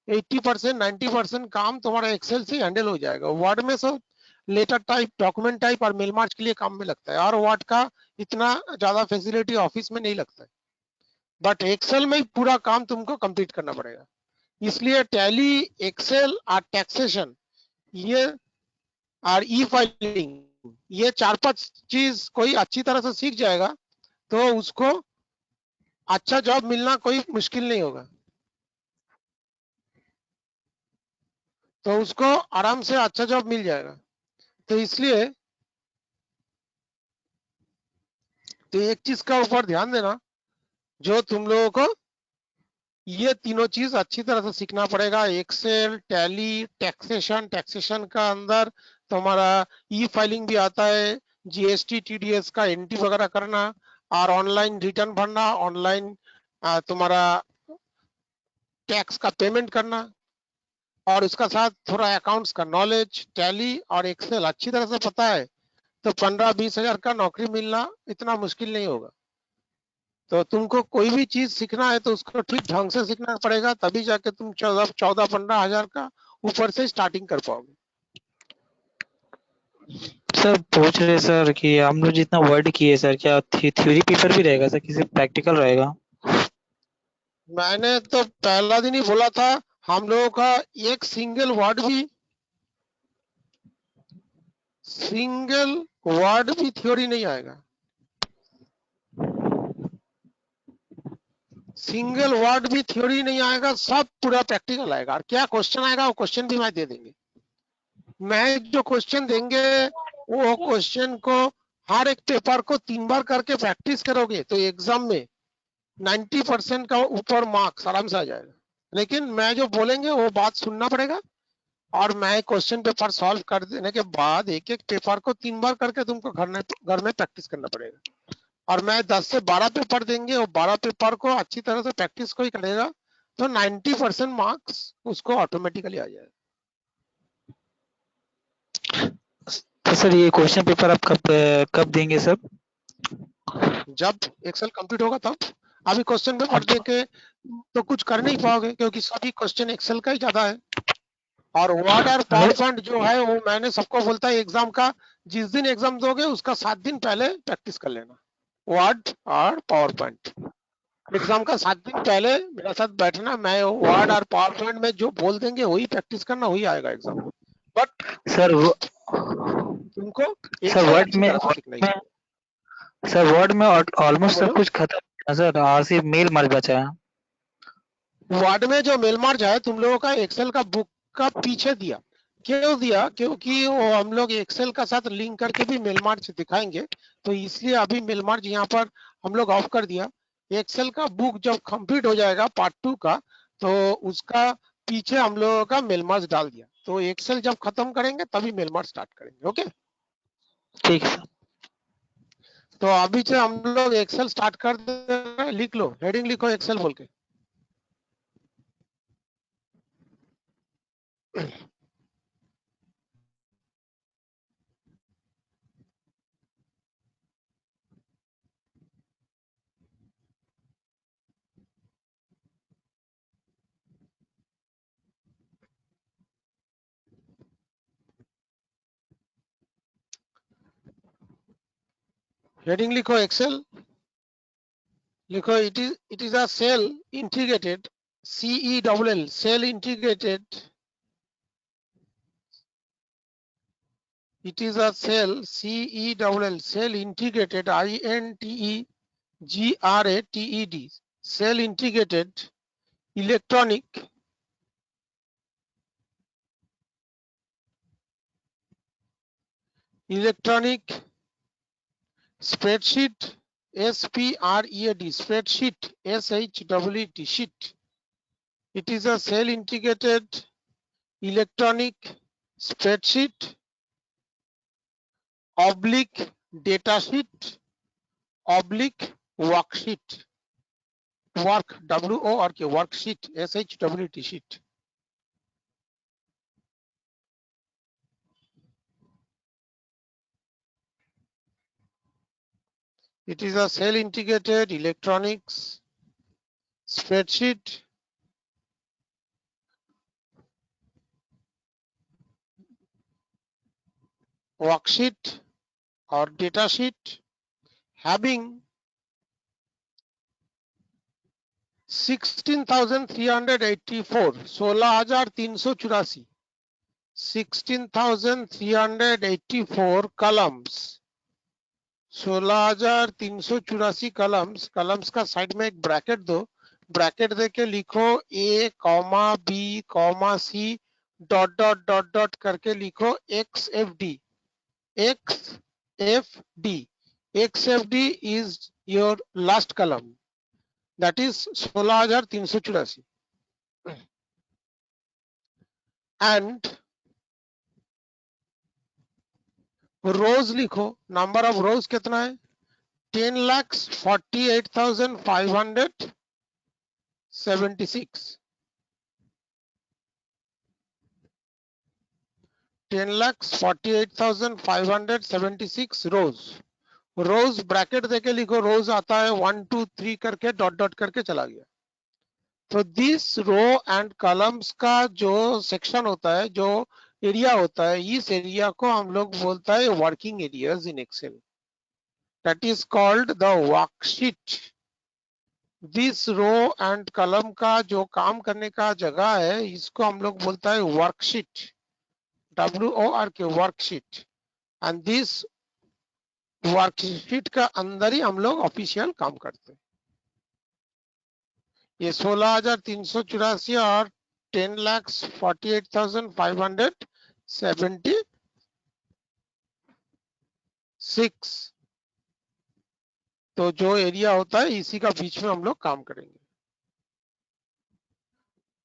80% 90% काम तुम्हारा एक्सेल से हैंडल हो जाएगा। वर्ड में सब लेटर टाइप, डॉक्यूमेंट टाइप और मेल मार्च के लिए काम में लगता है, और वर्ड का इतना ज्यादा फैसिलिटी ऑफिस में नहीं लगता है, बट एक्सेल में ही पूरा काम तुमको कंप्लीट करना पड़ेगा। इसलिए टैली, एक्सेल और टैक्सेशन, ये और ई फाइलिंग, ये 4-5 चीज कोई अच्छी तरह से सीख जाएगा तो उसको अच्छा जॉब मिलना कोई मुश्किल नहीं होगा। तो उसको आराम से अच्छा जॉब मिल जाएगा। तो इसलिए तो एक चीज का ऊपर ध्यान देना, जो तुम लोगों को ये तीनों चीज अच्छी तरह से सीखना पड़ेगा, एक्सेल, टैली, टैक्सेशन। टैक्सेशन का अंदर तुम्हारा ई फाइलिंग भी आता है, जीएसटी टीडीएस का एंट्री वगैरह करना, और ऑनलाइन रिटर्न भरना, ऑनलाइन तुम्हारा टैक्स का पेमेंट करना, और उसका साथ थोड़ा अकाउंट्स का नॉलेज। टैली और एक्सेल अच्छी तरह से पता है तो 15-20 हजार का नौकरी मिलना इतना मुश्किल नहीं होगा। तो तुमको कोई भी चीज सीखना है तो उसको ठीक ढंग से सीखना पड़ेगा, तभी जाके तुम 14-15 हजार का ऊपर से स्टार्टिंग कर पाओगे। सर पूछ रहे सर कि हम लोग जितना वर्ड किए सर, क्या थ्योरी पेपर भी रहेगा सर, किसी प्रैक्टिकल रहेगा? मैंने तो पहला दिन ही बोला था, हम लोगों का एक सिंगल वर्ड भी थ्योरी नहीं आएगा, सिंगल वर्ड भी थ्योरी नहीं आएगा, सब पूरा प्रैक्टिकल आएगा। और क्या क्वेश्चन आएगा वो क्वेश्चन भी मैं दे देंगे। मैं जो क्वेश्चन देंगे वो क्वेश्चन को हर एक पेपर को 3 बार करके प्रैक्टिस करोगे तो एग्जाम में 90% का ऊपर मार्क्स आराम से आ जाएगा। लेकिन मैं जो बोलेंगे वो बात सुनना पड़ेगा, और मैं क्वेश्चन पेपर सॉल्व कर देने के बाद एक एक पेपर को 3 बार करके तुमको घर में प्रैक्टिस करना पड़ेगा। और मैं 10 से 12 पेपर देंगे, और 12 पेपर को अच्छी तरह से प्रैक्टिस कोई करेगा तो 90% मार्क्स उसको ऑटोमेटिकली आ जाएगा। तो सर ये क्वेश्चन पेपर आप कब देंगे सर? जब एक्सेल कंप्लीट होगा तब। अभी क्वेश्चन पेपर देके तो कुछ कर नहीं पाओगे, क्योंकि सभी क्वेश्चन एक्सेल का ही ज्यादा है। और वर्ड और पावर पॉइंट जो है वो मैंने सबको बोलता है एग्जाम का, जिस दिन एग्जाम दोगे उसका 7 दिन पहले प्रैक्टिस कर लेना वर्ड और पावर पॉइंट। एग्जाम का 7 दिन पहले मेरे साथ बैठना, मैं वर्ड और पावर पॉइंट में जो बोल देंगे वही प्रैक्टिस करना, वही आएगा एग्जाम में। बट सर तुमको सर एक्सेल वर्ड अच्छी में तरह से सीखना ही है। सर वर्ड में ऑलमोस्ट सब बोलो। कुछ खत्म है सर, आज सिर्फ मेल मर बचा है। वर्ड में जो मेल मार्ज है तुम लोगों का एक्सेल का बुक का पीछे दिया, क्यों दिया? क्योंकि वो हम लोग एक्सेल का साथ लिंक करके भी मेल मार्ज दिखाएंगे, तो इसलिए अभी मेल मार्ज यहाँ पर हम लोग ऑफ कर दिया। एक्सेल का बुक जब कंप्लीट हो जाएगा पार्ट 2 का, तो उसका पीछे हम लोगों का मेल मार्ज डाल दिया, तो एक्सेल जब खत्म करेंगे तभी मेल मार्ज स्टार्ट करेंगे। ओके, ठीक है सर। तो अभी से हम लोग एक्सेल स्टार्ट कर दे रहे हैं। लिख लो, हेडिंग लिखो एक्सेल बोल के। हेडिंग लिखो एक्सेल, लिखो it is a cell integrated, CELL cell integrated, it is a cell CELL cell integrated INTEGRATED cell integrated electronic spreadsheet SPREAD spreadsheet SHEET sheet. It is a cell integrated electronic spreadsheet oblique data sheet oblique worksheet, work WORK worksheet SHWT sheet. It is a cell integrated electronics spreadsheet worksheet or data sheet having 16,384 16,384 columns 16,384 columns का side में एक bracket दो, bracket दे के लिखो A, B, C dot dot dot dot करके लिखो XFD is your last column, that is 16,384 and रोज लिखो, number of रोज कितना है? 10,48,576 10,48,576 रोज। रोज ब्रैकेट देके लिखो, रोज आता है 1 2 3 करके डॉट डॉट करके चला गया। तो दिस रो एंड कॉलम्स का जो सेक्शन होता है, जो एरिया होता है, इस एरिया को हम लोग बोलता है working areas in Excel, that is called the worksheet. This row and column का जो काम करने का जगह है, इसको हम लोग बोलता है worksheet, WORK, worksheet. And this worksheet का अंदर ही हम लोग ऑफिशियल काम करते हैं। ये 16,384 और 10,48,576, तो जो एरिया होता है इसी का बीच में हम लोग काम करेंगे।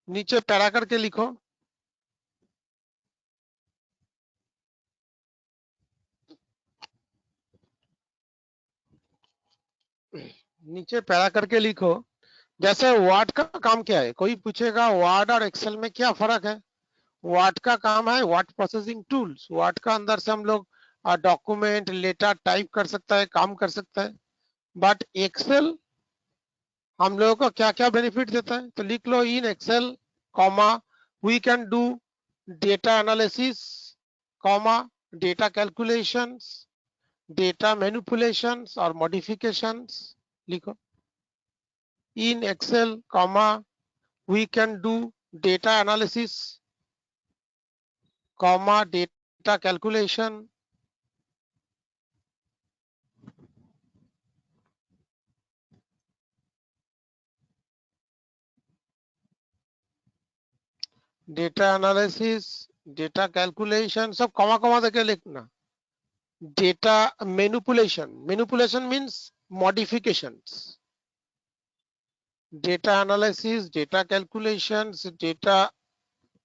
नीचे पैरा करके लिखो, नीचे पैरा करके लिखो। जैसे वर्ड का काम क्या है, कोई पूछेगा वर्ड और एक्सेल में क्या फर्क है। वर्ड का काम है वर्ड प्रोसेसिंग टूल्स, वर्ड का अंदर से हम लोग डॉक्यूमेंट लेटर टाइप कर सकता है, काम कर सकता है। बट एक्सेल हम लोगों को क्या क्या बेनिफिट देता है, तो लिख लो, in Excel comma we can do data analysis, comma data calculations, data manipulations और मॉडिफिकेशंस। लिखो, in Excel comma we can do data analysis, comma data calculation, data analysis, data calculation, सब कॉमा कॉमा देके लिखना। Data manipulation, manipulation means modifications, data analysis, data calculations, data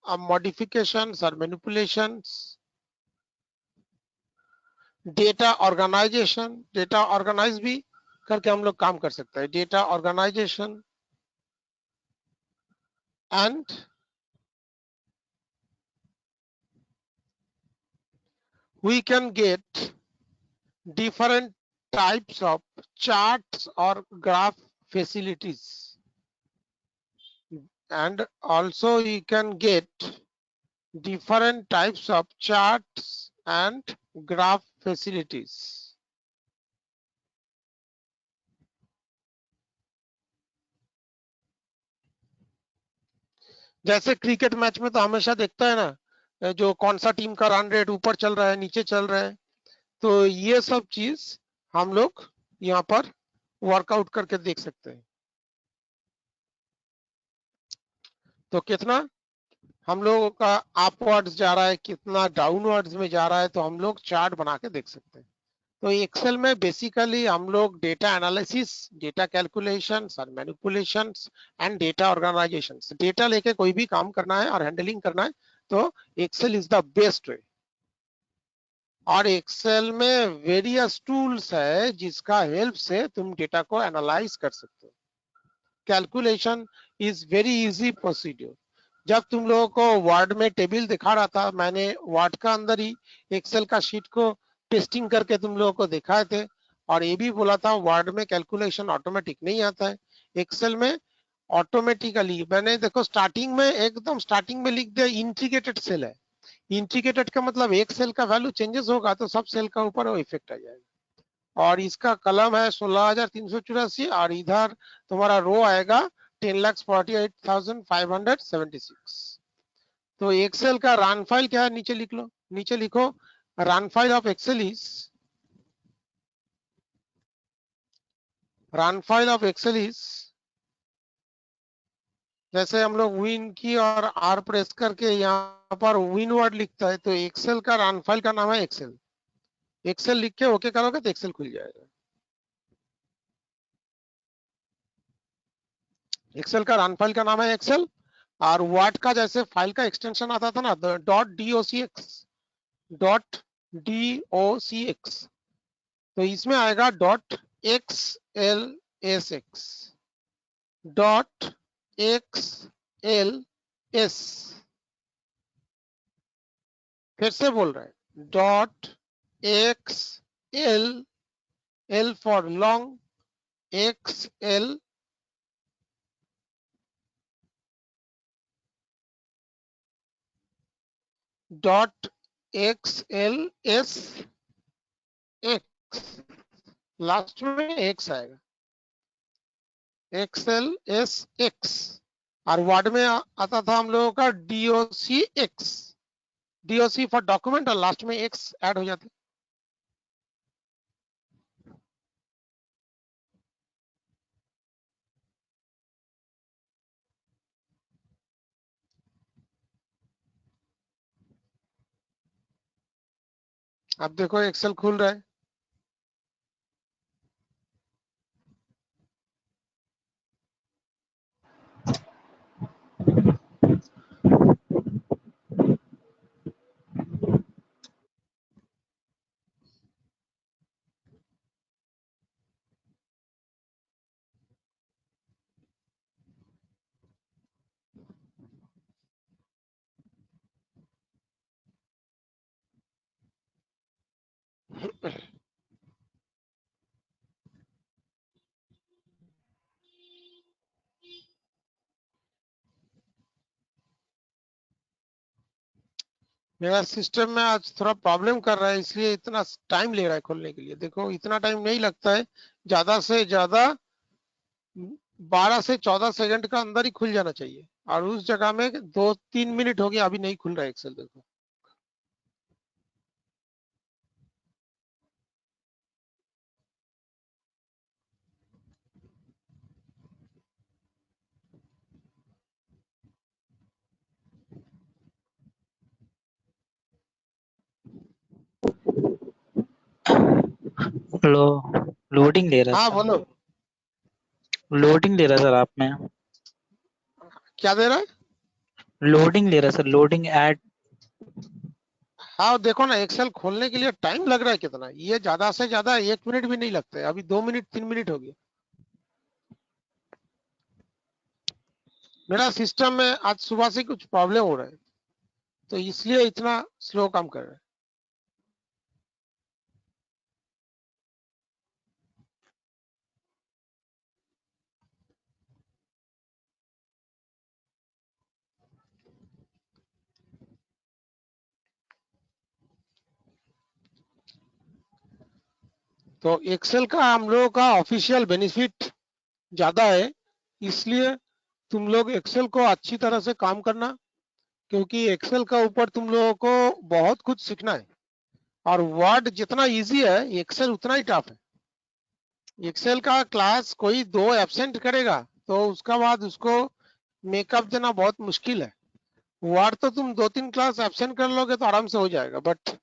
modifications और manipulations. Data organisation, data organise भी करके हम लोग काम कर सकते हैं, data organisation. And we can get different types of charts or graph facilities, and also you can get different types of charts and graph facilities. जैसे क्रिकेट मैच में तो हमेशा देखता है ना, जो कौन सा टीम का रन रेट ऊपर चल रहा है नीचे चल रहा है, तो ये सब चीज हम लोग यहाँ पर वर्कआउट करके देख सकते हैं। तो कितना हम लोगों का अपवर्ड्स जा रहा है, कितना डाउनवर्ड्स में जा रहा है, तो हम लोग चार्ट बना के देख सकते हैं। तो एक्सेल में बेसिकली हम लोग डेटा एनालिसिस, डेटा कैलकुलेशंस और manipulations and data organisations, data लेके कोई भी काम करना है और हैंडलिंग करना है तो Excel is the best way. और एक्सेल में वेरियस टूल्स है जिसका हेल्प से तुम डेटा को एनालाइज कर सकते हो। Calculation is very easy procedure. जब तुम लोगों को वर्ड में टेबल दिखा रहा था, मैंने वर्ड का अंदर ही एक्सेल का शीट को टेस्टिंग करके तुम लोगों को दिखाए थे, और ये भी बोला था वर्ड में कैलकुलेशन ऑटोमेटिक नहीं आता है, एक्सेल में ऑटोमेटिकली। मैंने देखो स्टार्टिंग में, एकदम स्टार्टिंग में लिख दिया इंटीग्रेटेड सेल है। इंटीग्रेटेड का मतलब एक सेल का वैल्यू चेंजेस होगा तो सब सेल का ऊपर वो इफेक्ट आ जाएगा। और इसका कलम है 16,384 और इधर तुम्हारा रो आएगा 10,48,576। तो एक्सेल का रन फाइल क्या है, नीचे लिख लो, नीचे लिखो, run file of Excel is, run file of Excel is, जैसे हम लोग विन की और आर प्रेस करके यहाँ पर विन वर्ड लिखता है, तो एक्सेल का रन फाइल का नाम है एक्सेल। एक्सेल लिख के ओके करोगे तो एक्सेल खुल जाएगा। एक्सेल का रन फाइल का नाम है एक्सेल, और वर्ड का जैसे फाइल का एक्सटेंशन आता था ना, .docx, .docx, तो इसमें आएगा .xlsx, .xls, फिर से बोल रहे हैं, .xlsx, L for long, XL dot XLS X, last में X आएगा, XLSX। और वर्ड में आता था हम लोगों का DOCX, DOC फॉर डॉक्यूमेंट, और लास्ट में X ऐड हो जाते। अब देखो एक्सेल खुल रहा है। मेरा सिस्टम में आज थोड़ा प्रॉब्लम कर रहा है, इसलिए इतना टाइम ले रहा है खोलने के लिए। देखो इतना टाइम नहीं लगता है, ज्यादा से ज्यादा 12 से 14 सेकंड का अंदर ही खुल जाना चाहिए, और उस जगह में 2-3 मिनट हो गया, अभी नहीं खुल रहा है एक्सेल। देखो लो लोडिंग ले रहा हाँ था। बोलो, लोडिंग ले रहा सर आप में। क्या दे रहा है? लोडिंग ले रहा सर, लोडिंग ऐड। हाँ देखो ना, एक्सेल खोलने के लिए टाइम लग रहा है कितना, ये ज्यादा से ज्यादा 1 मिनट भी नहीं लगता है, अभी 2 मिनट 3 मिनट हो गया। मेरा सिस्टम में आज सुबह से कुछ प्रॉब्लम हो रहा है, तो इसलिए इतना स्लो काम कर रहा है। तो एक्सेल का हम लोगों का ऑफिशियल बेनिफिट ज्यादा है, इसलिए तुम लोग एक्सेल को अच्छी तरह से काम करना, क्योंकि एक्सेल का ऊपर तुम लोगों को बहुत कुछ सीखना है। और वर्ड जितना इजी है, एक्सेल उतना ही टफ है। एक्सेल का क्लास कोई 2 एब्सेंट करेगा तो उसका बाद उसको मेकअप देना बहुत मुश्किल है। वर्ड तो तुम 2-3 क्लास एब्सेंट कर लोगे तो आराम से हो जाएगा, बट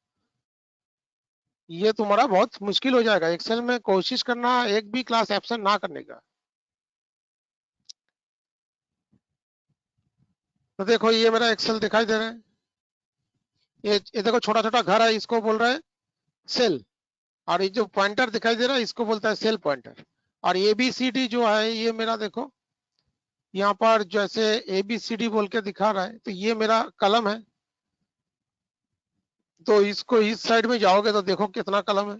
ये तुम्हारा बहुत मुश्किल हो जाएगा। एक्सेल में कोशिश करना एक भी क्लास एब्सेंट ना करने का। तो देखो ये मेरा एक्सेल दिखाई दे रहा है, ये देखो छोटा छोटा घर है, इसको बोल रहा है सेल। और ये जो पॉइंटर दिखाई दे रहा है इसको बोलता है सेल पॉइंटर। और ABCD जो है ये मेरा, देखो यहाँ पर जैसे ABCD बोल के दिखा रहा है, तो ये मेरा कलम है। तो इसको इस साइड में जाओगे तो देखो कितना कलम है।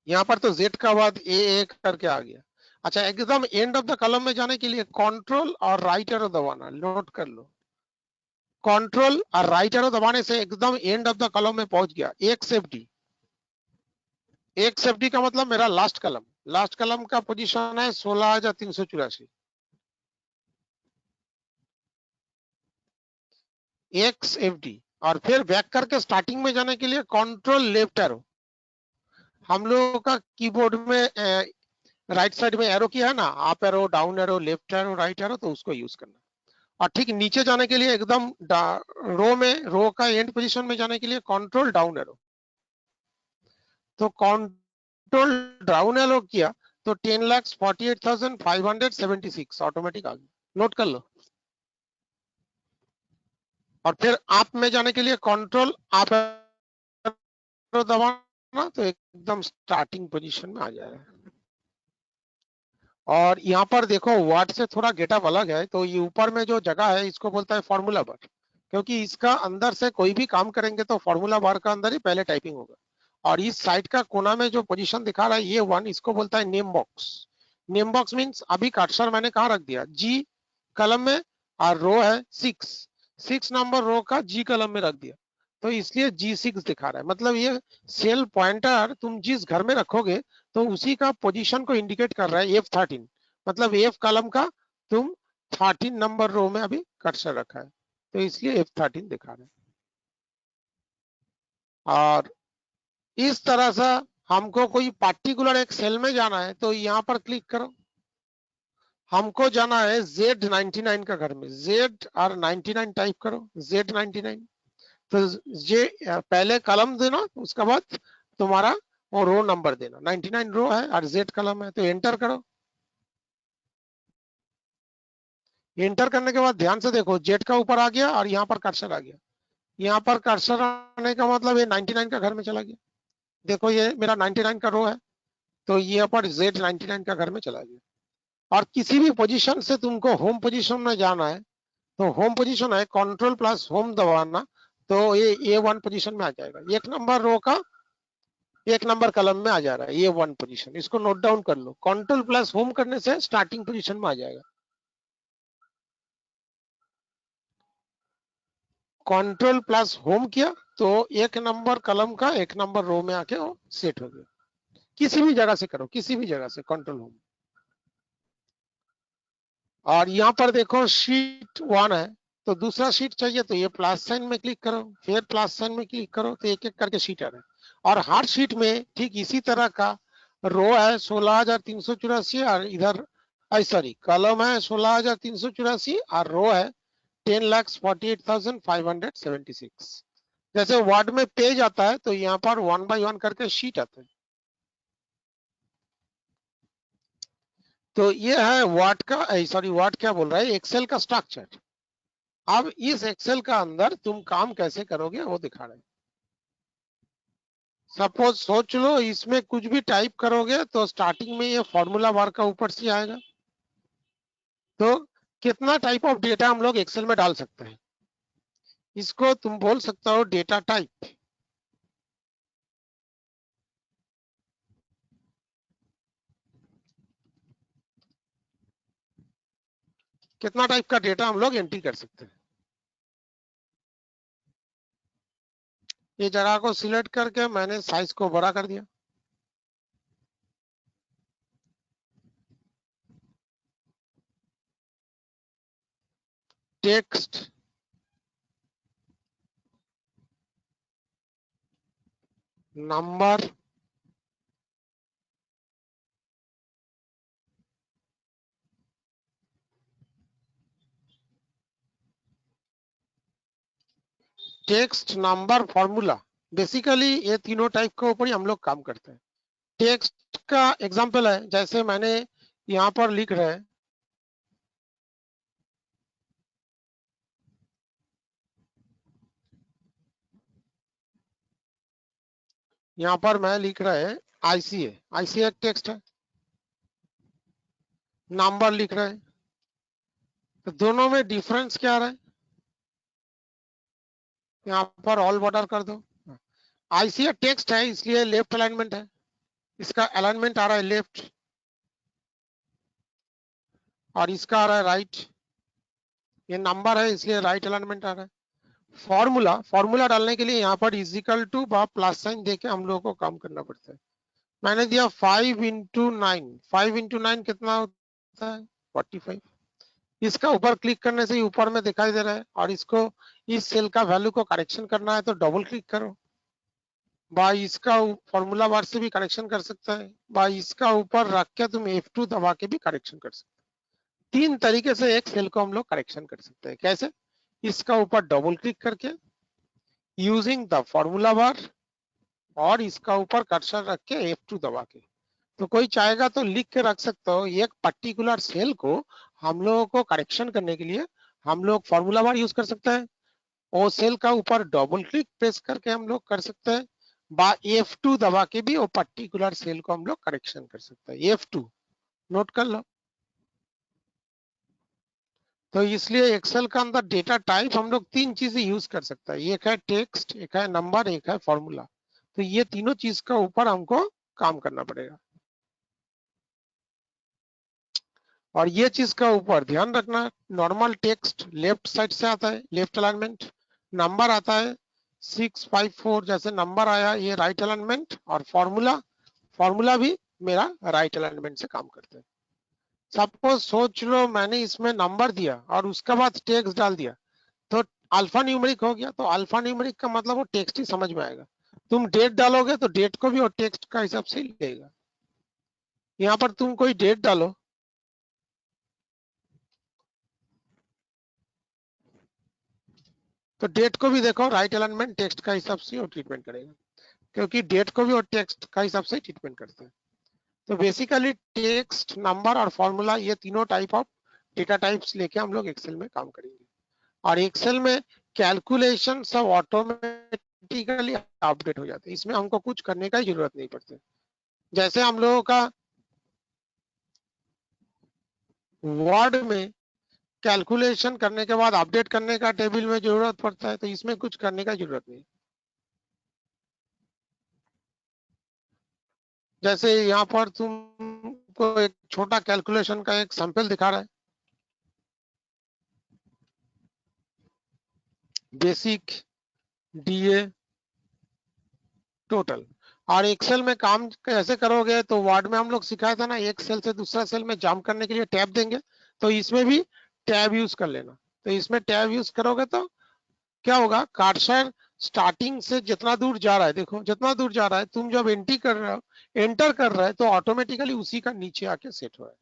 यहाँ पर तो Z का बाद A करके आ गया। अच्छा, एकदम एंड ऑफ द कलम में जाने के लिए कंट्रोल और राइट एरो दबाना, नोट कर लो। कंट्रोल और राइट एरो दबाने से एकदम एंड ऑफ द कलम में पहुंच गया। XFD, XFD का मतलब मेरा लास्ट कलम। लास्ट कलम का पोजीशन है 16,384। XFD। और फिर बैक करके स्टार्टिंग में जाने के लिए कंट्रोल लेफ्ट एरो। हम लोगों का कीबोर्ड में राइट साइड में एरो किया है ना, up arrow, down arrow, left arrow, right arrow, तो उसको यूज करना। और ठीक नीचे जाने के लिए एकदम रो में, रो का एंड पोजीशन में जाने के लिए कंट्रोल डाउन एरो। तो कंट्रोल डाउन एरो किया तो 10,48,576 ऑटोमेटिक आ गया, नोट कर लो। और फिर आप में जाने के लिए कंट्रोल आप एरो दबाना, तो एकदम स्टार्टिंग पोजीशन में आ जाएगा। और यहाँ पर देखो वर्ड से थोड़ा गेटअप अलग है, तो ये ऊपर में जो जगह है इसको बोलता है फॉर्मूला बार। क्योंकि इसका अंदर से कोई भी काम करेंगे तो फॉर्मूला बार का अंदर ही पहले टाइपिंग होगा। और इस साइड का कोना में जो पोजीशन दिखा रहा है ये 1, इसको बोलता है name box. Name box means अभी कर्सर मैंने कहाँ रख दिया, जी कलम में, और रो है 6 नंबर रो का जी कलम में रख दिया, तो इसलिए G6 दिखा रहा है। मतलब ये सेल पॉइंटर तुम जिस घर में रखोगे तो उसी का पोजीशन को इंडिकेट कर रहा है F13, मतलब F कलम का तुम 13 नंबर रो में अभी कर्सर रखा है, तो इसलिए F13 दिखा रहा है। और इस तरह से हमको कोई पार्टिकुलर एक सेल में जाना है तो यहाँ पर क्लिक करो। हमको जाना है Z99 का घर में, Z99 टाइप करो, Z99। तो ये पहले कलम देना, उसके बाद तुम्हारा वो रो नंबर देना। 99 रो है और Z कलम है, तो एंटर करो। एंटर करने के बाद ध्यान से देखो, Z का ऊपर आ गया और यहाँ पर कर्सर आ गया। यहाँ पर कर्सर आने का मतलब ये 99 का घर में चला गया। देखो ये मेरा 99 का रो है, तो यहाँ पर Z99 का घर में चला गया। और किसी भी पोजीशन से तुमको होम पोजीशन में जाना है तो होम पोजीशन है कंट्रोल प्लस होम दबाना, तो ये A1 पोजीशन में आ जाएगा। 1 नंबर रो का 1 नंबर कलम में आ जा रहा है A1 पोजीशन, इसको नोट डाउन कर लो। कंट्रोल प्लस होम करने से स्टार्टिंग पोजीशन में आ जाएगा। कंट्रोल प्लस होम किया तो 1 नंबर कलम का 1 नंबर रो में आके वो सेट हो गया। किसी भी जगह से करो, किसी भी जगह से कंट्रोल होम। और यहाँ पर देखो शीट 1 है, तो दूसरा शीट चाहिए तो ये प्लस साइन में क्लिक करो, फिर प्लस साइन में क्लिक करो, तो एक एक करके शीट आ रहा है। और हर शीट में ठीक इसी तरह का रो है 16,384 और इधर सॉरी कलम है 16,384 और रो है 10,48,576। जैसे वर्ड में पेज आता है तो यहाँ पर 1 बाय 1 करके शीट आता है। तो ये है वर्ड का सॉरी वर्ड क्या बोल रहा है, एक्सेल का स्ट्रक्चर। अब इस एक्सेल का अंदर तुम काम कैसे करोगे वो दिखा रहे हैं। सपोज सोच लो इसमें कुछ भी टाइप करोगे तो स्टार्टिंग में ये फॉर्मूला बार का ऊपर से आएगा। तो कितना टाइप ऑफ डेटा हम लोग एक्सेल में डाल सकते हैं, इसको तुम बोल सकते हो डेटा टाइप। कितना टाइप का डेटा हम लोग एंट्री कर सकते हैं। ये जगह को सिलेक्ट करके मैंने साइज को बड़ा कर दिया। Text, number, text, number, formula, basically ये तीनों टाइप के ऊपर ही हम लोग काम करते हैं। टेक्स्ट का एग्जांपल है, जैसे मैंने यहाँ पर लिख रहे हैं, यहाँ पर मैं लिख रहा है ICA एक टेक्स्ट है। नंबर लिख रहे हैं, तो दोनों में डिफरेंस क्या आ रहा है, यहाँ पर ऑल बॉर्डर कर दो। ICA टेक्स्ट है इसलिए लेफ्ट अलाइनमेंट है, इसका अलाइनमेंट आ रहा है लेफ्ट, और इसका आ रहा है राइट। ये नंबर है इसलिए राइट अलाइनमेंट आ रहा है। फॉर्मूला डालने के लिए यहाँ पर इजिकल टू प्लस साइन देके हम लोगों को काम करना पड़ता है। मैंने दिया 5 into 9, 5 into 9 कितना होता है 45। इसका ऊपर क्लिक करने से ऊपर में दिखाई दे रहा है, और इसको इस सेल का वैल्यू को करेक्शन करना है तो डबल क्लिक करो। भाई इसका फॉर्मूला बार से भी करेक्शन कर सकता है, भाई इसका ऊपर रख के तुम F2 दबा के भी करेक्शन कर सकते हो। 3 तरीके से एक सेल को हम लोग करेक्शन कर सकते हैं। कैसे, इसका ऊपर डबल क्लिक करके यूजिंग द फॉर्मूला बार, और इसका ऊपर कर्सर रख के F2 दबा के। तो कोई चाहेगा तो लिख के रख सकते हो, एक पर्टिकुलर सेल को हम लोगों को करेक्शन करने के लिए हम लोग फॉर्मूला बार यूज कर सकते हैं। वो सेल का ऊपर डबल क्लिक प्रेस करके हम लोग कर सकते हैं, बा F2 दबा के भी वो पर्टिकुलर सेल को हम लोग करेक्शन कर सकते हैं। F2 नोट कर लो। तो इसलिए एक्सेल का अंदर डेटा टाइप हम लोग तीन चीजें यूज कर सकते हैं, एक है टेक्स्ट, एक है नंबर, एक है फॉर्मूला। तो ये तीनों चीज का ऊपर हमको काम करना पड़ेगा। और ये चीज का ऊपर ध्यान रखना, नॉर्मल टेक्स्ट लेफ्ट साइड से आता है, लेफ्ट अलाइनमेंट। नंबर आता है 654 जैसे नंबर आया, ये राइट अलाइनमेंट। और फॉर्मूला, फॉर्मूला भी मेरा राइट अलाइनमेंट से काम करता है। सपोज सोच लो मैंने इसमें नंबर दिया और उसके बाद टेक्स्ट डाल दिया, तो अल्फा न्यूमेरिक हो गया। तो अल्फा न्यूमेरिक का मतलब वो टेक्स्ट ही समझ में आएगा। तुम डेट डालोगे तो डेट को भी वो टेक्स्ट का हिसाब से ही लेगा। यहाँ पर तुम कोई डेट डालो, तो डेट को भी देखो राइट अलाइनमेंट टेक्स्ट का हिसाब से वो ट्रीटमेंट करेगा, क्योंकि डेट को भी वो टेक्स्ट का हिसाब से ट्रीटमेंट करता है। तो बेसिकली टेक्स्ट, नंबर और फॉर्मूला, ये तीनों टाइप ऑफ डेटा टाइप्स लेके हम लोग एक्सेल में काम करेंगे। और एक्सेल में कैलकुलेशन सब ऑटोमेटिकली अपडेट हो जाते हैं, इसमें हमको कुछ करने का जरूरत नहीं पड़ती। जैसे हम लोगों का वर्ड में कैलकुलेशन करने के बाद अपडेट करने का टेबल में जरूरत पड़ता है, तो इसमें कुछ करने का जरूरत नहीं। जैसे यहाँ पर तुमको एक छोटा कैलकुलेशन का एक सैंपल दिखा रहा है, बेसिक, डीए, टोटल। और एक्सेल में काम कैसे करोगे, तो वर्ड में हम लोग सिखाया था ना, एक सेल से दूसरा सेल में जंप करने के लिए टैब देंगे, तो इसमें भी टैब यूज कर लेना। तो इसमें टैब यूज करोगे तो क्या होगा, कर्सर स्टार्टिंग से जितना दूर जा रहा है, देखो जितना दूर जा रहा है, तुम जब एंट्री कर रहे हो, एंटर कर रहे हो, तो ऑटोमेटिकली उसी का नीचे आके सेट हो रहा है।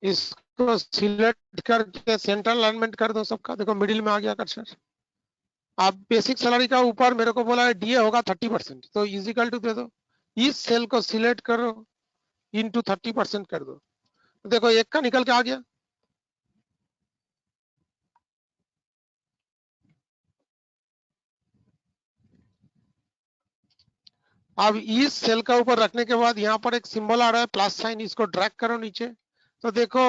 इसको सिलेक्ट करके सेंट्रल अलाइनमेंट कर दो सबका, देखो मिडिल में आ गया कर्सर। आप बेसिक सैलरी का ऊपर मेरे को बोला है डीए होगा 30%, तो इजिकल टू दे दो, इस सेल को सिलेक्ट करो, इनटू 30% कर दो, तो देखो एक का निकल के आ गया। अब इस सेल का ऊपर रखने के बाद यहाँ पर एक सिंबल आ रहा है प्लस साइन, इसको ड्रैग करो नीचे, तो देखो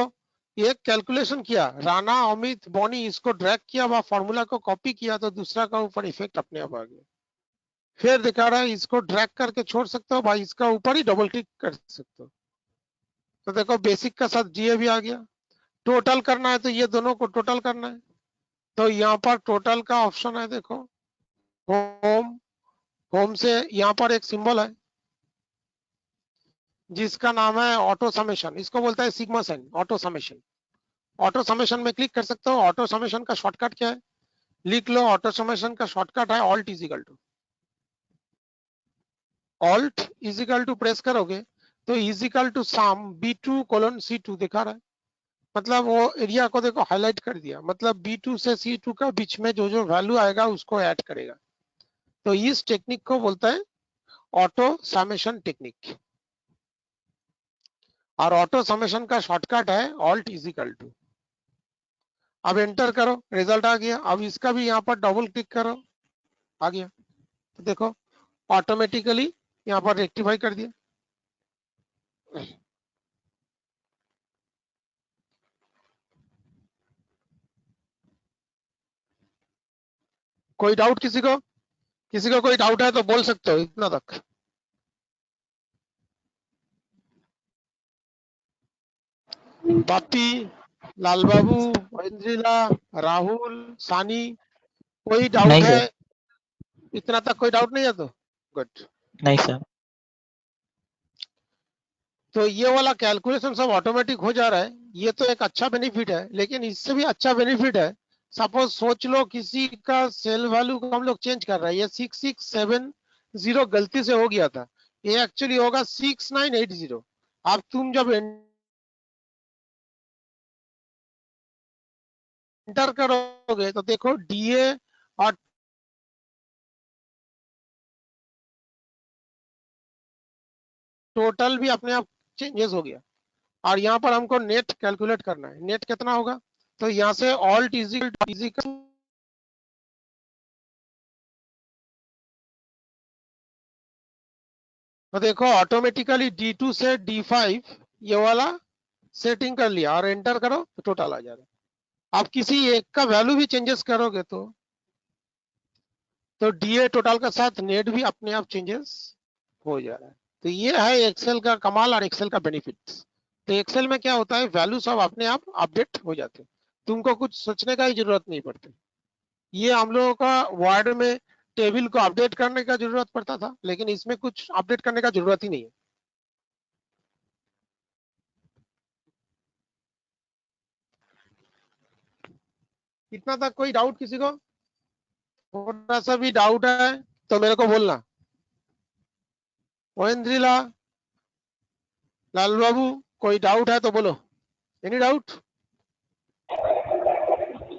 एक कैलकुलेशन किया, राणा, अमित, बॉनी, इसको ड्रैग किया, वह फॉर्मूला को कॉपी किया, तो दूसरा का ऊपर इफेक्ट अपने आप आ गया। फिर दिखा रहा है, इसको ड्रैग करके छोड़ सकते हो भाई, इसका ऊपर ही डबल क्लिक कर सकते हो, तो देखो बेसिक का साथ जीए भी आ गया। टोटल करना है तो ये दोनों को टोटल करना है, तो यहाँ पर टोटल का ऑप्शन है, देखो होम, होम से यहाँ पर एक सिंबल है जिसका नाम है ऑटो समेशन, इसको बोलता है sigma sign, auto summation. Auto summation में क्लिक कर सकते हो। ऑटो समेशन का शॉर्टकट क्या है, लिख लो, ऑटो समेशन का शॉर्टकट है alt equal to, alt equal to press करोगे तो इजिकल टू सम B2:C2 दिखा रहा है, मतलब वो एरिया को देखो हाईलाइट कर दिया, मतलब B2 से C2 का बीच में जो जो वैल्यू आएगा उसको ऐड करेगा। तो इस टेक्निक को बोलता है ऑटो समेशन टेक्निक, और ऑटो समेशन का शॉर्टकट है ऑल्ट इजिकल टू। अब एंटर करो, रिजल्ट आ गया। अब इसका भी यहाँ पर डबल क्लिक करो, आ गया, तो देखो ऑटोमेटिकली यहाँ पर रेक्टिफाई कर दिया। कोई डाउट किसी को, किसी को कोई डाउट है तो बोल सकते हो इतना तक। बापी, लाल बाबू, महेंद्रिला, राहुल, सानी, कोई नहीं डाउट है? सर। इतना तक कोई डाउट नहीं है तो गुड। नहीं सर। तो ये वाला कैलकुलेशन सब ऑटोमेटिक हो जा रहा है, ये तो एक अच्छा बेनिफिट है, लेकिन इससे भी अच्छा बेनिफिट है, सपोज सोच लो किसी का सेल वैल्यू को हम लोग चेंज कर रहे हैं, ये 6670 गलती से हो गया था, ये एक्चुअली होगा 6980। अब तुम जब एंटर करोगे तो देखो डीए और टोटल भी अपने आप चेंजेस हो गया। और यहाँ पर हमको नेट कैलकुलेट करना है। नेट कितना होगा, तो यहाँ से ऑल्ट इजिकल तो देखो ऑटोमेटिकली D2 से D5 ये वाला सेटिंग कर लिया और एंटर करो तो टोटल आ जाएगा। आप किसी एक का वैल्यू भी चेंजेस करोगे तो DA टोटल के साथ नेट भी अपने आप चेंजेस हो जा रहा है। तो ये है एक्सेल का कमाल और एक्सेल का बेनिफिट्स। तो एक्सेल में क्या होता है, वैल्यू सब अपने आप अपडेट हो जाते हैं, तुमको कुछ सोचने का ही जरूरत नहीं पड़ती। ये हम लोगों का वर्ड में टेबल को अपडेट करने का जरूरत पड़ता था, लेकिन इसमें कुछ अपडेट करने का जरूरत ही नहीं है। इतना तक कोई डाउट किसी को? थोड़ा सा भी डाउट है तो मेरे को बोलना। ओएंद्रिला, लाल बाबू, कोई डाउट है तो बोलो। Any doubt?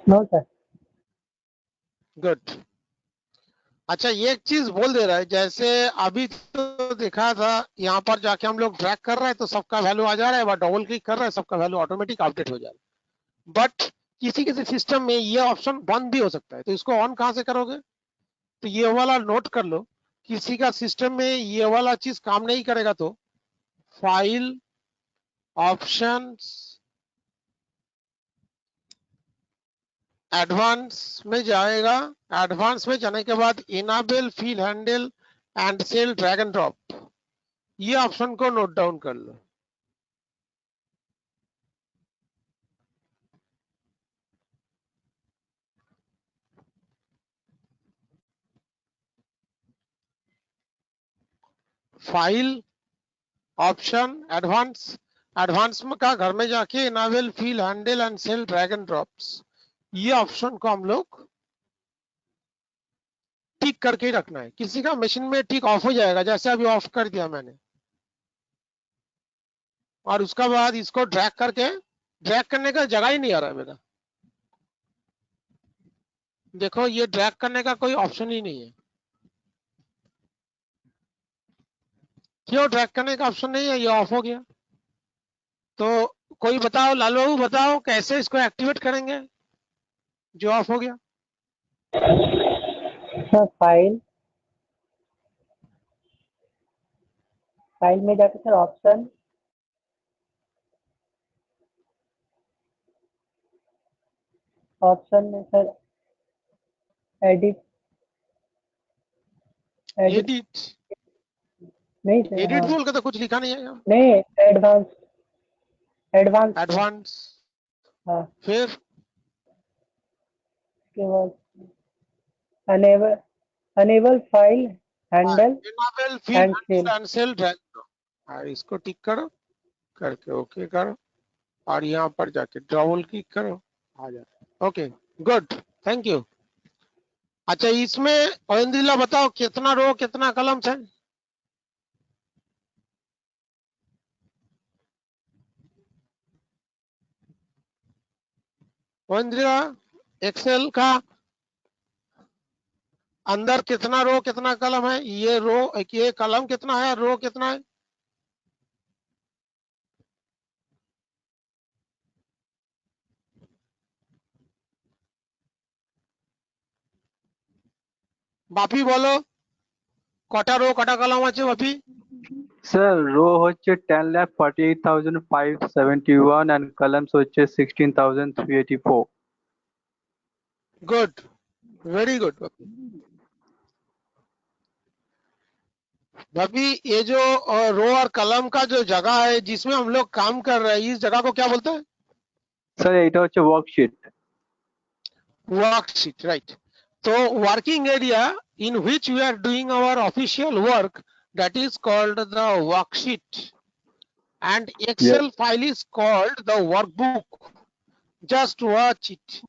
No sir. Good. अच्छा, ये एक चीज बोल दे रहा है, जैसे अभी तो देखा था यहाँ पर जाके हम लोग ड्रैग कर रहे हैं तो सबका वैल्यू आ जा रहा है, और डबल क्लिक कर रहे हैं सबका वैल्यू ऑटोमेटिक अपडेट हो जा रहा है। बट किसी किसी सिस्टम में ये ऑप्शन बंद भी हो सकता है, तो इसको ऑन कहाँ से करोगे? तो ये वाला नोट कर लो, किसी का सिस्टम में ये वाला चीज काम नहीं करेगा तो फाइल, ऑप्शंस, एडवांस में जाएगा। एडवांस में जाने के बाद enable field handle and cell drag and drop, ये ऑप्शन को नोट डाउन कर लो। फाइल, ऑप्शन, एडवांस, एडवांस में का घर में जाके enable field handle and cell drag and drops, ये ऑप्शन को हम लोग टिक करके ही रखना है। किसी का मशीन में टिक ऑफ हो जाएगा, जैसे अभी ऑफ कर दिया मैंने, और उसका बाद इसको ड्रैग करके, ड्रैग करने का जगह ही नहीं आ रहा है मेरा। देखो ये ड्रैग करने का कोई ऑप्शन ही नहीं है। क्यों ड्रैग करने का ऑप्शन नहीं है? ये ऑफ हो गया। तो कोई बताओ, लालू बाबू बताओ कैसे इसको एक्टिवेट करेंगे जो ऑफ हो गया? सर फाइल में जाके सर ऑप्शन में सर एडिट नहीं सर, एडिट हाँ बोल के तो कुछ लिखा नहीं है यहाँ। नहीं, एडवांस हाँ, फिर उसके बाद enable file handle enable and field cell. And cell drag, इसको टिक करो, करके ओके करो, और यहाँ पर जाके डबल क्लिक करो, आ जाए। Okay, good, thank you. अच्छा, इसमें ओएंद्रिला बताओ कितना रो कितना कलम्स है? ओएंद्रिला, एक्सेल का अंदर कितना रो कितना कलम है? ये रो, ये कलम कितना है, रो कितना है? বাপি বলো কটা রো কটা কলাম আছে বাপি? স্যার রো হচ্ছে 10,48,571 and columns হচ্ছে 16,384। गुड, वेरी गुड भाभी। ये जो रो और कलम का जो जगह है जिसमें हम लोग काम कर रहे हैं, इस जगह को क्या बोलते हैं? স্যার এটা হচ্ছে ওয়ার্কশিট। Worksheet, right. तो working area in which we are doing our official work, that is called the worksheet, and Excel file is called the workbook. Just watch it.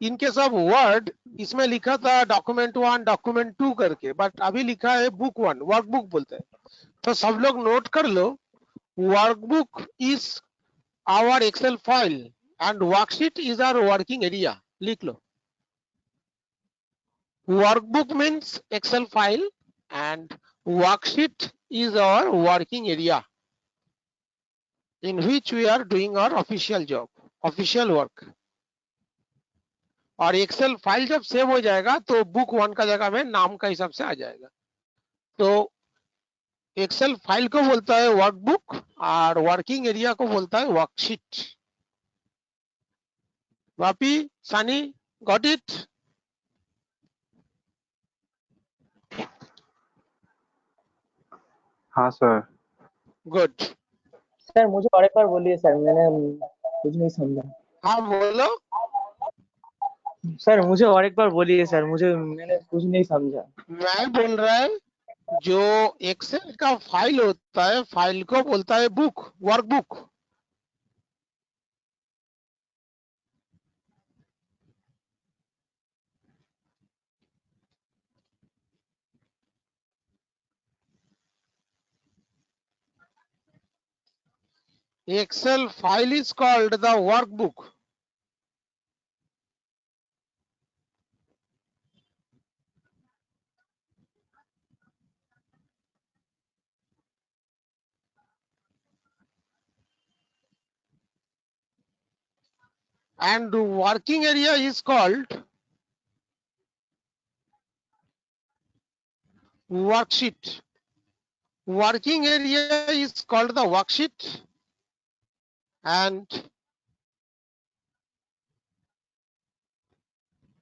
In case of Word, इसमें लिखा था document 1 document 2 करके, but अभी लिखा है book 1, workbook बोलते हैं। तो सब लोग नोट कर लो, workbook is our Excel file and worksheet is our working area, लिख लो। Workbook means Excel file and worksheet is our working area, in which we are doing our official job, official work. और Excel file जब save हो जाएगा तो book 1 का जगह में नाम का हिसाब से आ जाएगा। तो एक्सेल फाइल को बोलता है वर्कबुक और वर्किंग एरिया को बोलता है वर्कशीट। वापी, सानी, गॉट इट? हाँ सर। गुड। सर मुझे और एक बार बोलिए सर, मैंने कुछ नहीं समझा। हाँ बोलो। सर मुझे और एक बार बोलिए सर, मैंने कुछ नहीं समझा। मैं बोल रहा है जो एक्सेल का फाइल होता है फाइल को बोलता है book, workbook. Excel file is called the workbook. And working area is called worksheet. Working area is called the worksheet and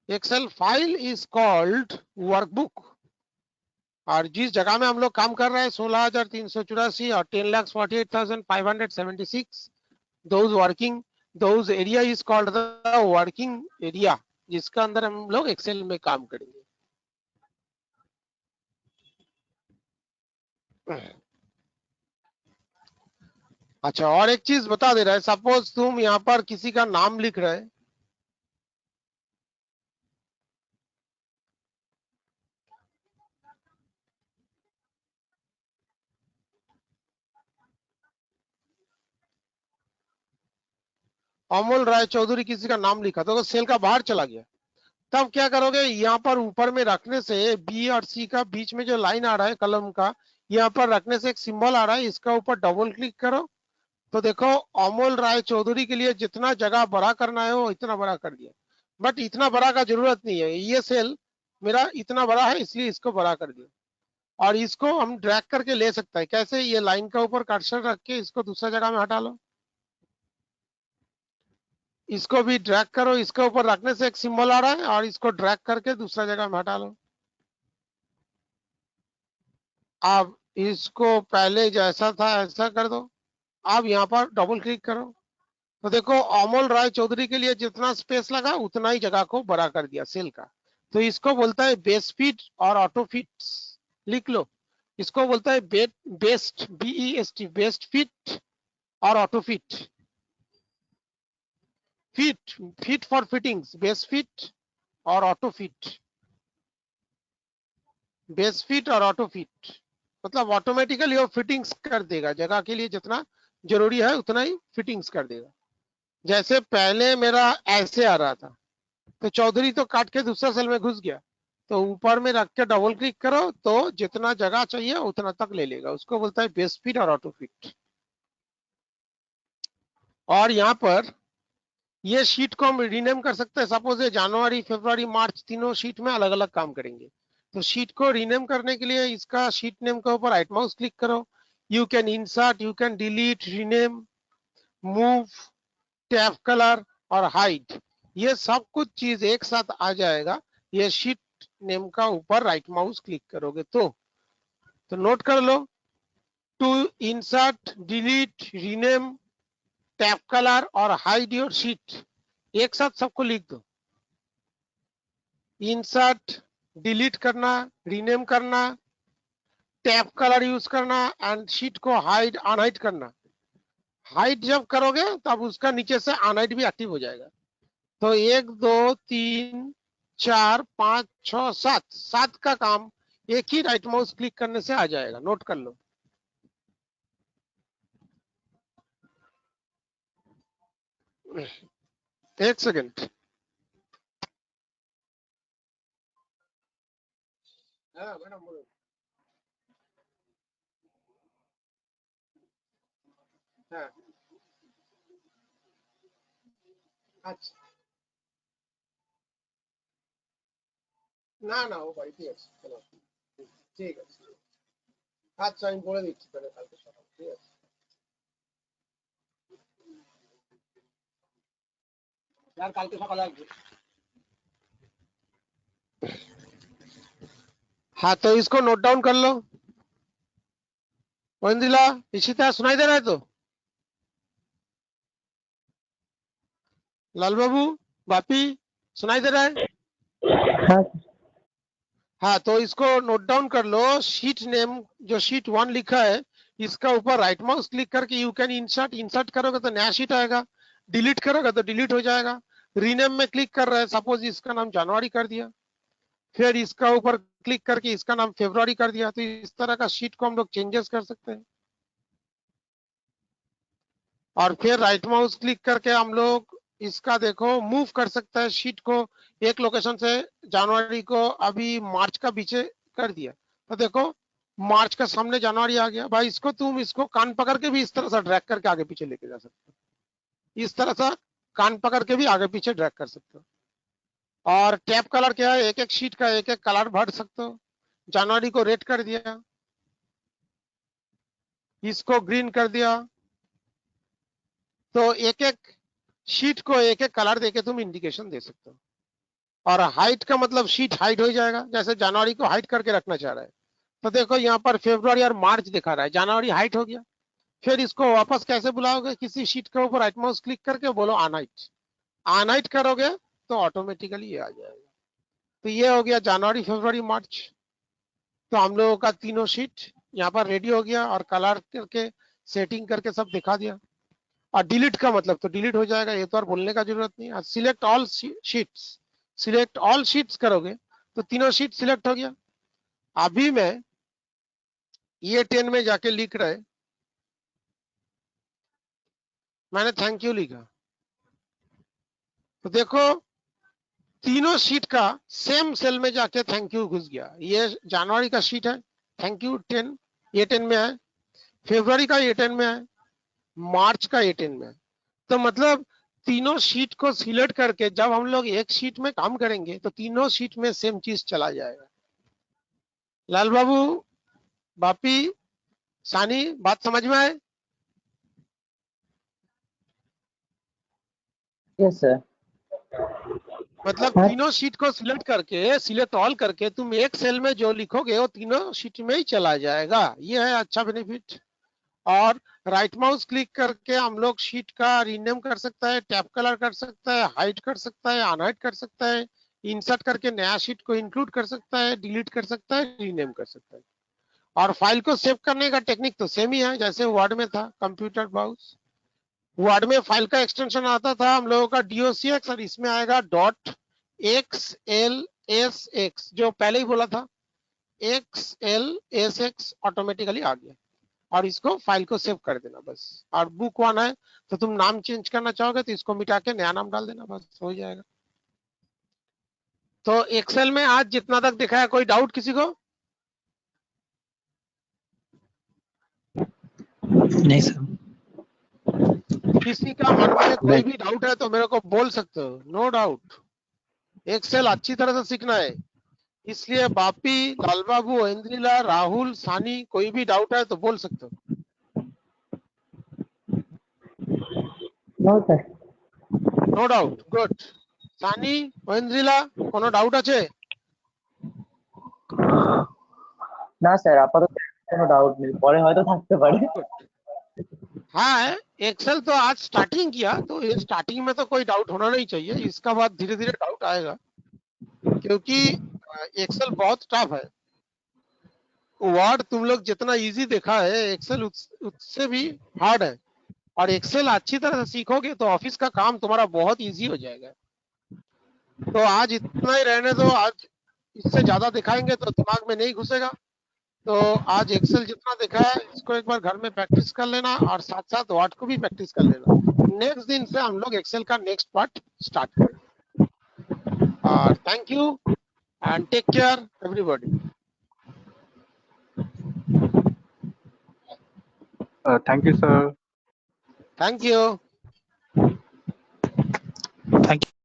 Excel file is called workbook. और जिस जगह में हम लोग काम कर रहे हैं 16,384 और 10,48,576 those area is called the working area, जिसका अंदर हम लोग एक्सेल में काम करेंगे। अच्छा, और एक चीज बता दे रहा है, सपोज तुम यहाँ पर किसी का नाम लिख रहे हैं, अमोल राय चौधरी किसी का नाम लिखा तो सेल का बाहर चला गया, तब क्या करोगे? यहाँ पर ऊपर में रखने से बी और सी का बीच में जो लाइन आ रहा है कलम का, यहाँ पर रखने से एक सिंबल आ रहा है, इसका ऊपर डबल क्लिक करो तो देखो अमोल राय चौधरी के लिए जितना जगह बड़ा करना है वो इतना बड़ा कर दिया। बट इतना बड़ा का जरूरत नहीं है, ये सेल मेरा इतना बड़ा है इसलिए इसको बड़ा कर दिया। और इसको हम ड्रैग करके ले सकते हैं। कैसे? ये लाइन का ऊपर कर्सर रख के इसको दूसरा जगह में हटा लो, इसको भी ड्रैग करो, इसके ऊपर रखने से एक सिंबल आ रहा है और इसको ड्रैग करके दूसरा जगह में हटा लो। अब इसको पहले जैसा था ऐसा कर दो। अब यहाँ पर डबल क्लिक करो तो देखो अमोल राय चौधरी के लिए जितना स्पेस लगा उतना ही जगह को बड़ा कर दिया सेल का। तो इसको बोलता है बेस फिट और ऑटो फिट। लिख लो, इसको बोलता है बेस्ट, BEST, बेस्ट फिट और auto fit. Fit for fittings, base fit और ऑटो फिट। बेस फिट और ऑटो फिट मतलब ऑटोमेटिकली वो फिटिंग्स कर देगा, जगह के लिए जितना जरूरी है उतना ही फिटिंग्स कर देगा। जैसे पहले मेरा ऐसे आ रहा था तो चौधरी तो काट के दूसरा सेल में घुस गया, तो ऊपर में रख के डबल क्लिक करो तो जितना जगह चाहिए उतना तक ले लेगा, उसको बोलता है बेस फिट और ऑटो फिट। और यहाँ पर ये शीट को हम रीनेम कर सकते हैं। सपोज ये जनवरी, फरवरी, मार्च तीनों शीट में अलग अलग काम करेंगे, तो शीट को रीनेम करने के लिए इसका शीट नेम के ऊपर राइट माउस क्लिक करो, you can insert, you can delete, rename, move, tab colour और हाइड, ये सब कुछ चीज एक साथ आ जाएगा। ये शीट नेम का ऊपर राइट माउस क्लिक करोगे तो नोट कर लो, to insert, delete, rename, tab colour और हाइड योर शीट, एक साथ सबको लिख दो। इंसर्ट, डिलीट करना, रीनेम करना, टैब कलर यूज करना एंड शीट को हाइड अनहाइड करना। हाइड जब करोगे तब उसका नीचे से अनहाइड भी एक्टिव हो जाएगा। तो 1 2 3 4 5 6 7 7 का काम एक ही राइट माउस क्लिक करने से आ जाएगा, नोट कर लो। एक सेकंड। हाँ मैडम बोलो। हाँ আচ্ছা না না ও বাড়িতেই আছে কোনো অসুবিধা নেই। ঠিক আছে আচ্ছা আমি বলে দিচ্ছি তাহলে কালকে সকালে ঠিক আছে यार কালকে সকালে আসবে हाँ तो इसको नोट डाउन कर लो वंदिला इशिता सुनाई दे रहा है तो लाल बाबू बापी सुनाई दे रहा है हाँ हाँ तो इसको नोट डाउन कर लो शीट नेम जो शीट 1 लिखा है इसका ऊपर राइट माउस क्लिक करके यू कैन इंसर्ट इंसर्ट करोगे तो नया शीट आएगा डिलीट करोगे तो डिलीट हो जाएगा रीनेम में क्लिक कर रहा है सपोज इसका नाम जनवरी कर दिया फिर इसका ऊपर क्लिक करके इसका नाम फरवरी कर दिया तो इस तरह का शीट को हम लोग चेंजेस कर सकते हैं और फिर राइट माउस क्लिक करके हम लोग इसका देखो मूव कर सकता है शीट को एक लोकेशन से जनवरी को अभी मार्च का पीछे कर दिया तो देखो मार्च का सामने जनवरी आ गया भाई इसको तुम इसको कान पकड़ के भी इस तरह से ड्रैग करके आगे पीछे लेके जा सकते हो इस तरह से कान पकड़ के भी आगे पीछे ड्रैग कर सकते हो और टैब कलर क्या है एक एक शीट का एक एक कलर भर सकते हो जनवरी को रेड कर दिया इसको ग्रीन कर दिया तो एक एक शीट को एक एक कलर देके तुम इंडिकेशन दे सकते हो और हाइट का मतलब शीट हाइट हो जाएगा जैसे जनवरी को हाइट करके रखना चाह रहा है तो देखो यहाँ पर फरवरी और मार्च दिखा रहा है जनवरी हाइट हो गया फिर इसको वापस कैसे बुलाओगे किसी शीट के ऊपर राइट माउस क्लिक करके बोलो अनहाइट करोगे तो ऑटोमेटिकली ये आ जाएगा तो ये हो गया जनवरी फरवरी मार्च तो हम लोगों का तीनों शीट यहाँ पर रेडी हो गया और कलर करके सेटिंग करके सब दिखा दिया और डिलीट का मतलब तो डिलीट हो जाएगा ये तो और बोलने का जरूरत नहीं सिलेक्ट ऑल शीट्स करोगे तो तीनों शीट सिलेक्ट हो गया अभी मैं ये 10 में जाके लिख रहे मैंने थैंक यू लिखा तो देखो तीनों शीट का सेम सेल में जाके थैंक यू घुस गया ये जनवरी का शीट है थैंक यू 10 ये 10 में है फरवरी का ये 10 में है मार्च का ये 10 में है तो मतलब तीनों शीट को सिलेक्ट करके जब हम लोग एक शीट में काम करेंगे तो तीनों शीट में सेम चीज चला जाएगा लाल बाबू बापी सानी बात समझ में आए यस सर मतलब हाँ। तीनों शीट को सिलेक्ट ऑल करके तुम एक सेल में जो लिखोगे वो तीनों शीट में ही चला जाएगा ये है अच्छा बेनिफिट और राइट माउस क्लिक करके हम लोग शीट का रीनेम कर सकता है टैब कलर कर सकता है हाइड कर सकता है अनहाइड कर सकता है इंसर्ट करके नया शीट को इंक्लूड कर सकता है डिलीट कर सकता है रीनेम कर सकता है और फाइल को सेव करने का टेक्निक तो सेम ही है जैसे वर्ड में था कंप्यूटर ब्राउज वर्ड में फाइल का एक्सटेंशन आता था हम लोगों का docx और इसमें आएगा .xlsx जो पहले ही बोला था xlsx ऑटोमेटिकली आ गया और इसको फाइल को सेव कर देना बस और बुक 1 है तो तुम नाम चेंज करना चाहोगे तो इसको मिटा के नया नाम डाल देना बस हो जाएगा तो एक्सेल में आज जितना तक दिखाया कोई डाउट किसी को नहीं सर किसी का मन में कोई भी डाउट है तो मेरे को बोल सकते हो नो डाउट एक्सेल अच्छी तरह से सीखना है इसलिए बापी लाल बाबू इंद्रिला राहुल सानी कोई भी डाउट है तो बोल सकते हो no sir no doubt good Sani Indrila কোনো ডাউট আছে না স্যার আপাতত কোনো ডাউট নেই পরে হয়তো থাকতে পারে हाँ एक्सेल तो आज स्टार्टिंग किया तो ये स्टार्टिंग में तो कोई डाउट होना नहीं चाहिए इसका बाद धीरे धीरे डाउट आएगा क्योंकि एक्सेल बहुत टफ है वर्ड तुम लोग जितना इजी देखा है एक्सेल उससे भी हार्ड है और एक्सेल अच्छी तरह से सीखोगे तो ऑफिस का काम तुम्हारा बहुत इजी हो जाएगा तो आज इतना ही रहने दो आज इससे ज्यादा दिखाएंगे तो दिमाग में नहीं घुसेगा तो आज एक्सेल जितना देखा है इसको एक बार घर में प्रैक्टिस कर लेना और साथ साथ वर्ड को भी प्रैक्टिस कर लेना नेक्स्ट दिन से हम लोग एक्सेल का नेक्स्ट पार्ट स्टार्ट करेंगे और thank you and take care everybody Thank you, sir. Thank you thank you.